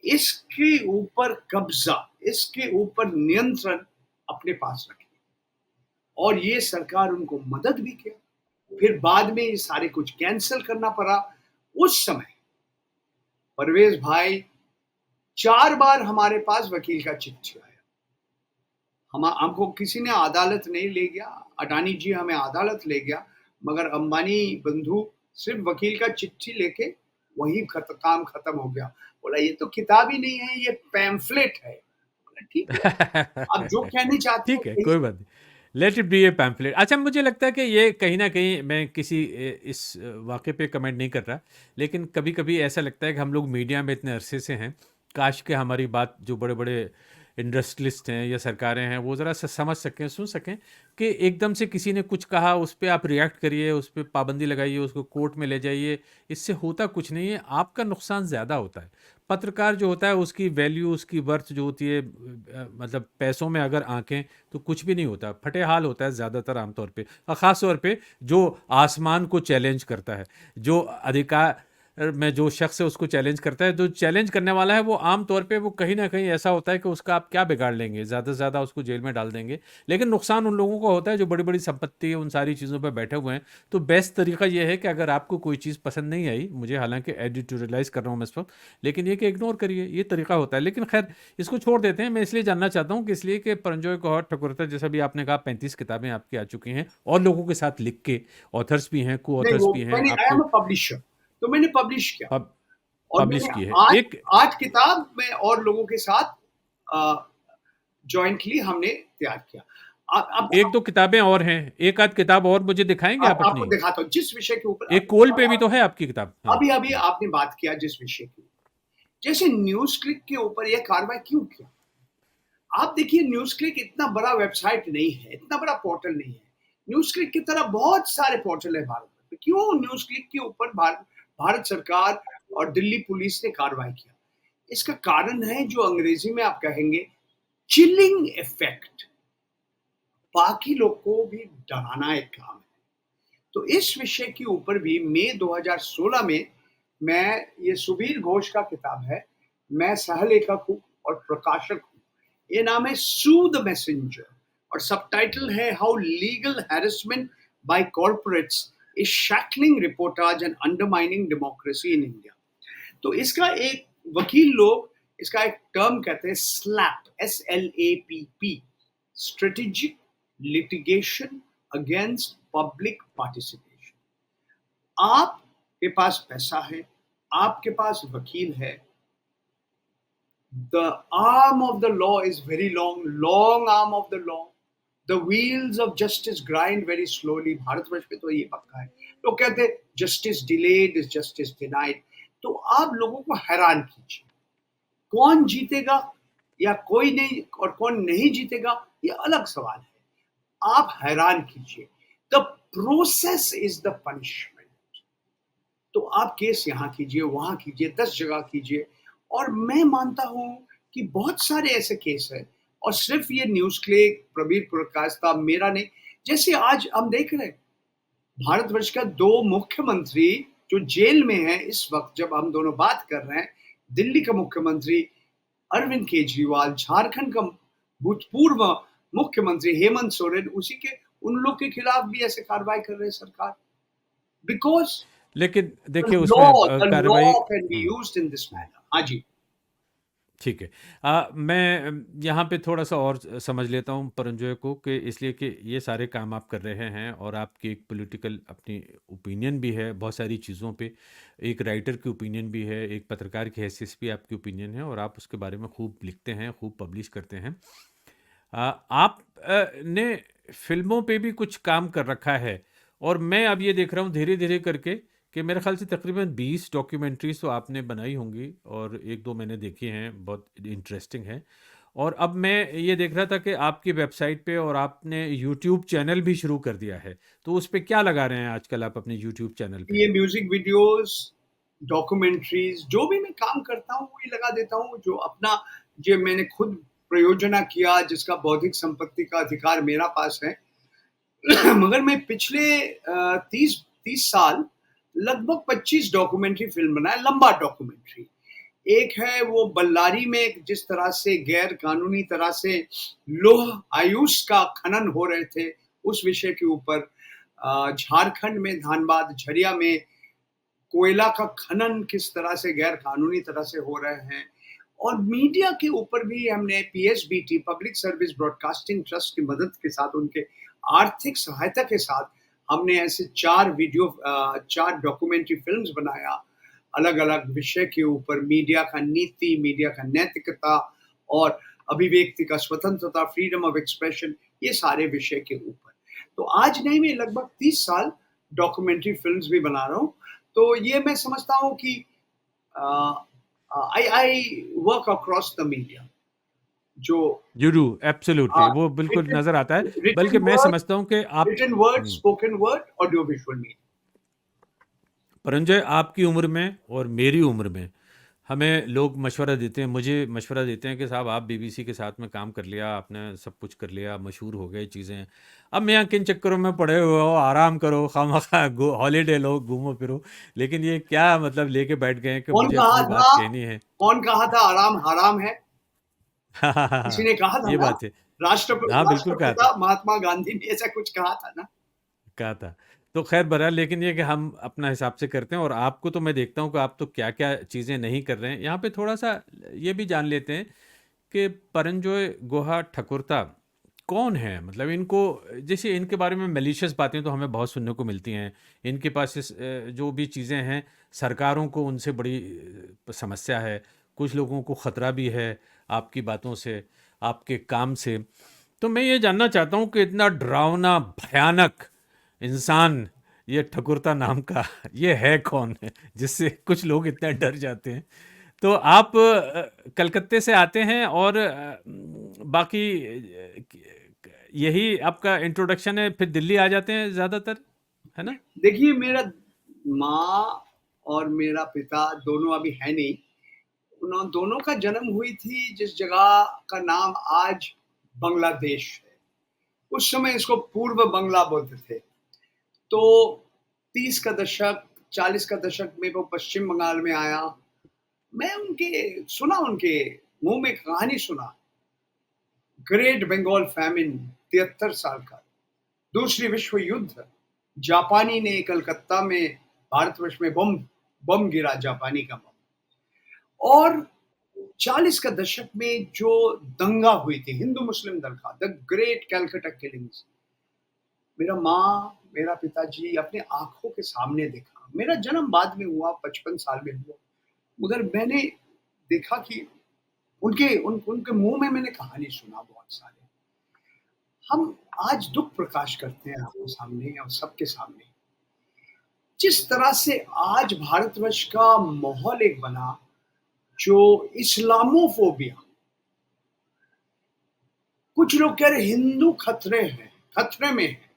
इसके ऊपर कब्जा, इसके ऊपर नियंत्रण अपने पास रखें। और ये सरकार उनको मदद भी किया। फिर बाद में ये सारे कुछ कैंसिल करना पड़ा। उस समय परवेज भाई 4 बार हमारे पास वकील का चिट्ठी आया। हमको किसी ने अदालत नहीं ले गया, अडानी जी हमें अदालत ले गया, मगर अंबानी बंधु सिर्फ वकील का चिट्ठी लेके वही काम खत्म हो गया। बोला ये तो किताब ही नहीं है, ये पैम्फलेट है। बोला ठीक है, आप जो कहने चाहते हो ठीक है, कहिए। कोई बात नहीं। Let it be A pamphlet. अच्छा, मुझे लगता है कि ये कहीं न कहीं, मैं किसी इस वाक़ये पे कमेंट नहीं कर रहा, लेकिन कभी-कभी ऐसा लगता है कि हम लोग मीडिया में इतने अरसे से हैं, काश कि हमारी बात जो बड़े-बड़े इंडस्ट्रियलिस्ट हैं या सरकारें हैं, वो ज़रा स समझ सकें, सुन सकें कि एकदम से किसी ने कुछ कहा, उस पे आप रिएक्ट करिए, उस पे पाबंदी लगाइए, उसको कोर्ट में ले जाइए, इससे होता कुछ नहीं है, आपका नुकसान ज़्यादा होता है। पत्रकार जो होता है उसकी वैल्यू, उसकी वर्थ जो होती है, मतलब पैसों में अगर आंकें तो कुछ भी नहीं होता, फटे हाल होता है ज़्यादातर आमतौर पे, और ख़ास तौर पे जो आसमान को चैलेंज करता है, जो अधिकार में जो शख्स है उसको चैलेंज करता है, जो चैलेंज करने वाला है वो आम तौर पे वो कहीं ना कहीं ऐसा होता है कि उसका आप क्या बिगाड़ लेंगे, ज़्यादा से ज़्यादा उसको जेल में डाल देंगे, लेकिन नुकसान उन लोगों को होता है जो बड़ी बड़ी संपत्ति उन सारी चीज़ों पर बैठे हुए हैं। तो बेस्ट तरीका ये है कि अगर आपको कोई चीज़ पसंद नहीं आई, मुझे हालांकि एडिटोरियलाइज कर रहा हूँ मैं इस वक्त, लेकिन ये कि इग्नोर करिए, ये तरीका होता है। लेकिन खैर इसको छोड़ देते हैं। मैं इसलिए जानना चाहता हूँ कि इसलिए कि परंजोय गौहर ठकुरता, जैसा भी आपने कहा 35 किताबें आपकी आ चुकी हैं और लोगों के साथ लिख के, ऑथर्स भी हैं, को नहीं, ऑथर्स वो भी हैं मैंने, आई एम आपको, अ पब्लिशर, तो मैंने पब्लिश किया। पब, और पब्लिश मैंने की है आठ एक। 8 किताब मैं और लोगों के साथ जॉइंटली हमने तैयार किया। एक दो किताबें और हैं, एक आध किताब और मुझे दिखाएंगे आप आपको अपनी? दिखाता हूँ जिस विषय के ऊपर एक कोल पे भी तो है आपकी किताब। हाँ। अभी अभी आपने बात किया जिस विषय की, जैसे न्यूज क्लिक के ऊपर यह कार्रवाई क्यों किया? आप देखिए, न्यूज क्लिक इतना बड़ा वेबसाइट नहीं है, इतना बड़ा पोर्टल नहीं है। न्यूज क्लिक की तरह बहुत सारे पोर्टल है भारत में, क्यों न्यूज क्लिक के ऊपर भारत सरकार और दिल्ली पुलिस ने कार्रवाई किया? इसका कारण है जो अंग्रेजी में आप कहेंगे चिलिंग इफेक्ट, बाकी लोग को भी डराना एक काम है। तो इस विषय के ऊपर भी मई 2016 में मैं, ये सुबीर घोष का किताब है, मैं सहलेखक हूँ और प्रकाशक हूँ। ये नाम है सू द मैसेंजर और सबटाइटल है how legal harassment by corporates is shackling reportage and undermining democracy in India. तो इसका एक वकील लोग इसका एक टर्म कहते हैं slap, SLAPP, strategic litigation against public participation. आपके पास पैसा है, आपके पास वकील है, the arm of the law is very long, long arm of the law, the wheels of justice grind very slowly। Bharatvarsh में तो ये पक्का है। लोग कहते हैं justice delayed is justice denied. तो आप लोगों को हैरान कीजिए, कौन जीतेगा या कोई नहीं, और कौन नहीं जीतेगा ये अलग सवाल है। आप हैरान कीजिए, the process is the punishment. तो आप केस यहाँ कीजिए, वहां कीजिए, 10 जगह कीजिए। और मैं मानता हूं कि बहुत सारे ऐसे केस हैं, और सिर्फ ये न्यूज क्लिक, प्रबीर प्रकाशता, मेरा नहीं। जैसे आज हम देख रहे हैं, भारतवर्ष का 2 मुख्यमंत्री जो जेल में हैं इस वक्त जब हम दोनों बात कर रहे हैं, दिल्ली का मुख्यमंत्री अरविंद केजरीवाल, झारखंड का भूतपूर्व मुख्यमंत्री हेमंत सोरेन, उसी के उन लोग के खिलाफ भी ऐसे कार्रवाई कर रहे हैं सरकार, बिकॉज लेकिन the देखिए उसमें कार्रवाई। law can be used in this manner। हाँ जी। ठीक है। मैं यहाँ पे थोड़ा सा और समझ लेता हूँ परंजोय को, कि इसलिए कि ये सारे काम आप कर रहे हैं और आपकी एक पॉलिटिकल अपनी ओपिनियन भी है बहुत सारी चीज़ों पे, एक राइटर की ओपिनियन भी है, एक पत्रकार की हैसियत से भी आपकी ओपिनियन है, और आप उसके बारे में खूब लिखते हैं, खूब पब्लिश करते हैं। आप ने फिल्मों पे भी कुछ काम कर रखा है, और मैं अब ये देख रहा हूँ धीरे धीरे करके कि मेरे ख्याल से तकरीबन 20 डॉक्यूमेंट्रीज तो आपने बनाई होंगी, और एक दो मैंने देखी हैं, बहुत इंटरेस्टिंग है। और अब मैं ये देख रहा था कि आपकी वेबसाइट पे और आपने यूट्यूब चैनल भी शुरू कर दिया है, तो उस पे क्या लगा रहे हैं आजकल आप अपने यूट्यूब चैनल पे? ये म्यूजिक वीडियोस, डॉक्यूमेंट्रीज, जो भी मैं काम करता हूँ वही लगा देता हूँ, जो अपना, जो मैंने खुद प्रयोजना किया, जिसका बौद्धिक संपत्ति का अधिकार मेरा पास है। मगर मैं पिछले 30 साल लगभग 25 डॉक्यूमेंट्री फिल्म बनाया, लंबा डॉक्यूमेंट्री। एक है वो बल्लारी में जिस तरह से गैर कानूनी तरह से लौह आयुष का खनन हो रहे थे, उस विषय के ऊपर। झारखंड में धानबाद झरिया में कोयला का खनन किस तरह से गैर कानूनी तरह से हो रहे हैं। और मीडिया के ऊपर भी हमने PSBT, public service broadcasting trust की मदद के साथ, उनके आर्थिक सहायता के साथ, हमने ऐसे 4 डॉक्यूमेंट्री फिल्म्स बनाया, अलग अलग विषय के ऊपर, मीडिया का नीति, मीडिया का नैतिकता और अभिव्यक्ति का स्वतंत्रता, फ्रीडम ऑफ एक्सप्रेशन, ये सारे विषय के ऊपर। तो आज नहीं, मैं लगभग 30 साल डॉक्यूमेंट्री फिल्म्स भी बना रहा हूँ। तो ये मैं समझता हूँ कि I work across the media. जो यू डू एब्सोल्युटली, वो बिल्कुल रिटन नज़र आता है। रिटन बल्कि मैं वर्ड, समझता हूँ कि आप, written word, spoken word, audio visual media. Paranjoy आपकी उम्र में और मेरी उम्र में हमें लोग मशवरा देते हैं, मुझे मशवरा देते हैं कि साहब आप बीबीसी के साथ में काम कर लिया, आपने सब कुछ कर लिया, मशहूर हो गए चीज़ें, अब मैं यहाँ किन चक्करों में पड़े हुए हो, आराम करो, खामखा हॉलीडे लो, घूमो फिरो। लेकिन ये क्या मतलब लेके बैठ गए हैं कि कौन मुझे कहा अपनी था, बात कहनी है। कौन कहा था आराम हराम है? किसी ने कहा था ये ना, बात है। हाँ बिल्कुल कहा था, राष्ट्रपिता महात्मा गांधी ने ऐसा कुछ कहा था ना। कहा था। तो खैर बहरहाल, लेकिन ये कि हम अपना हिसाब से करते हैं, और आपको तो मैं देखता हूँ कि आप तो क्या-क्या चीज़ें नहीं कर रहे हैं। यहाँ पे थोड़ा-सा ये भी जान लेते हैं कि परंजोय गुहा ठकुरता कौन है? मतलब इनको, जैसे इनके बारे में मैलिशियस बातें तो हमें बहुत सुनने को मिलती हैं। इनके पास जो भी चीज़ें हैं, सरकारों को उनसे बड़ी समस्या है। कुछ लोगों को ख़तरा भी है आपकी बातों से, आपके काम से। तो मैं ये जानना चाहता हूँ कि इतना डरावना, भयानक इंसान ये ठकुरता नाम का ये है कौन है जिससे कुछ लोग इतना डर जाते हैं? तो आप कलकत्ते से आते हैं और बाकी यही आपका इंट्रोडक्शन है, फिर दिल्ली आ जाते हैं ज़्यादातर, है ना? देखिए, मेरा माँ और मेरा पिता दोनों अभी है नहीं। उन दोनों का जन्म हुई थी जिस जगह का नाम आज बांग्लादेश है। उस समय इसको पूर्व बांग्ला बोलते थे। तो 30 का दशक, 40 का दशक में वो पश्चिम बंगाल में आया। मैं उनके मुँह में कहानी सुना। ग्रेट बंगाल फैमिन 73 साल का, दूसरी विश्व युद्ध, जापानी ने कलकत्ता में भारतवर्ष में बम बम गिरा, जापानी का बम। और 40 का दशक में जो दंगा हुई थी हिंदू मुस्लिम दंगा का, द ग्रेट कैलकटा किलिंग्स, मेरा माँ, मेरा पिताजी अपने आंखों के सामने देखा। मेरा जन्म बाद में हुआ, 55 साल में हुआ, मगर मैंने देखा कि उनके मुंह में मैंने कहानी सुना बहुत सारे। हम आज दुख प्रकाश करते हैं आपके सामने और सबके सामने। जिस तरह से आज भारतवर्ष का माहौल एक बना, जो इस्लामोफोबिया, कुछ लोग कह रहे हिंदू खतरे में है।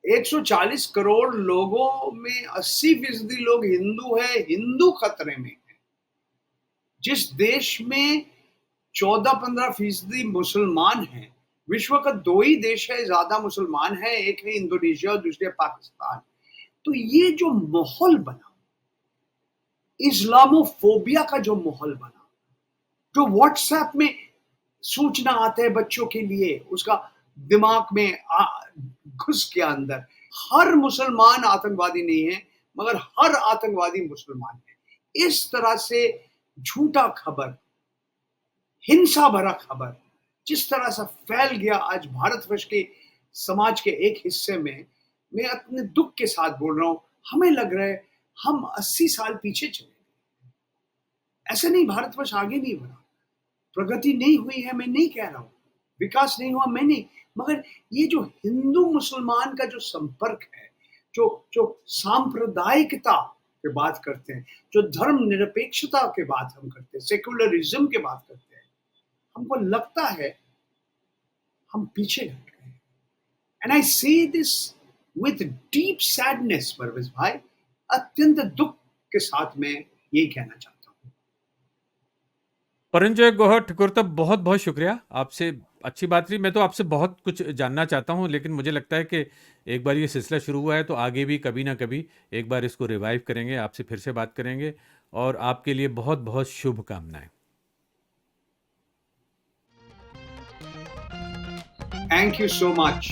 140 करोड़ लोगों में 80% लोग हिंदू है, हिंदू खतरे में है। जिस देश में 14-15% मुसलमान हैं, विश्व का 2 ही देश है ज्यादा मुसलमान है, एक है इंडोनेशिया और दूसरे पाकिस्तान। तो ये जो माहौल बना, इस्लामोफोबिया का जो माहौल बना, जो व्हाट्सएप में सूचना आते हैं बच्चों के लिए, उसका दिमाग में घुस गया अंदर। हर मुसलमान आतंकवादी नहीं है, मगर हर आतंकवादी मुसलमान है। इस तरह से झूठा खबर, हिंसा भरा खबर जिस तरह से फैल गया आज भारतवर्ष के समाज के एक हिस्से में, मैं अपने दुख के साथ बोल रहा हूं, हमें लग रहा है हम 80 साल पीछे चले गए। ऐसे नहीं, भारतवर्ष आगे नहीं बढ़ा, प्रगति नहीं हुई है, मैं नहीं कह रहा हूं, विकास नहीं हुआ, मैं नहीं, मगर ये जो हिंदू मुसलमान का जो संपर्क है, जो जो सांप्रदायिकता की बात करते हैं, जो धर्म निरपेक्षता की बात हम करते हैं, सेक्युलरिज्म की बात करते हैं, हमको लगता है हम पीछे हट गए। And I say this with deep sadness, Parvez भाई, अत्यंत दुख के साथ में यही कहना चाहता हूँ। परंजोय गुहा ठकुरता, बहुत बहुत शुक्रिया। आपसे अच्छी बात रही। मैं तो आपसे बहुत कुछ जानना चाहता हूँ, लेकिन मुझे लगता है कि एक बार ये सिलसिला शुरू हुआ है तो आगे भी कभी ना कभी एक बार इसको रिवाइव करेंगे, आपसे फिर से बात करेंगे, और आपके लिए बहुत बहुत शुभकामनाएं। Thank you so much.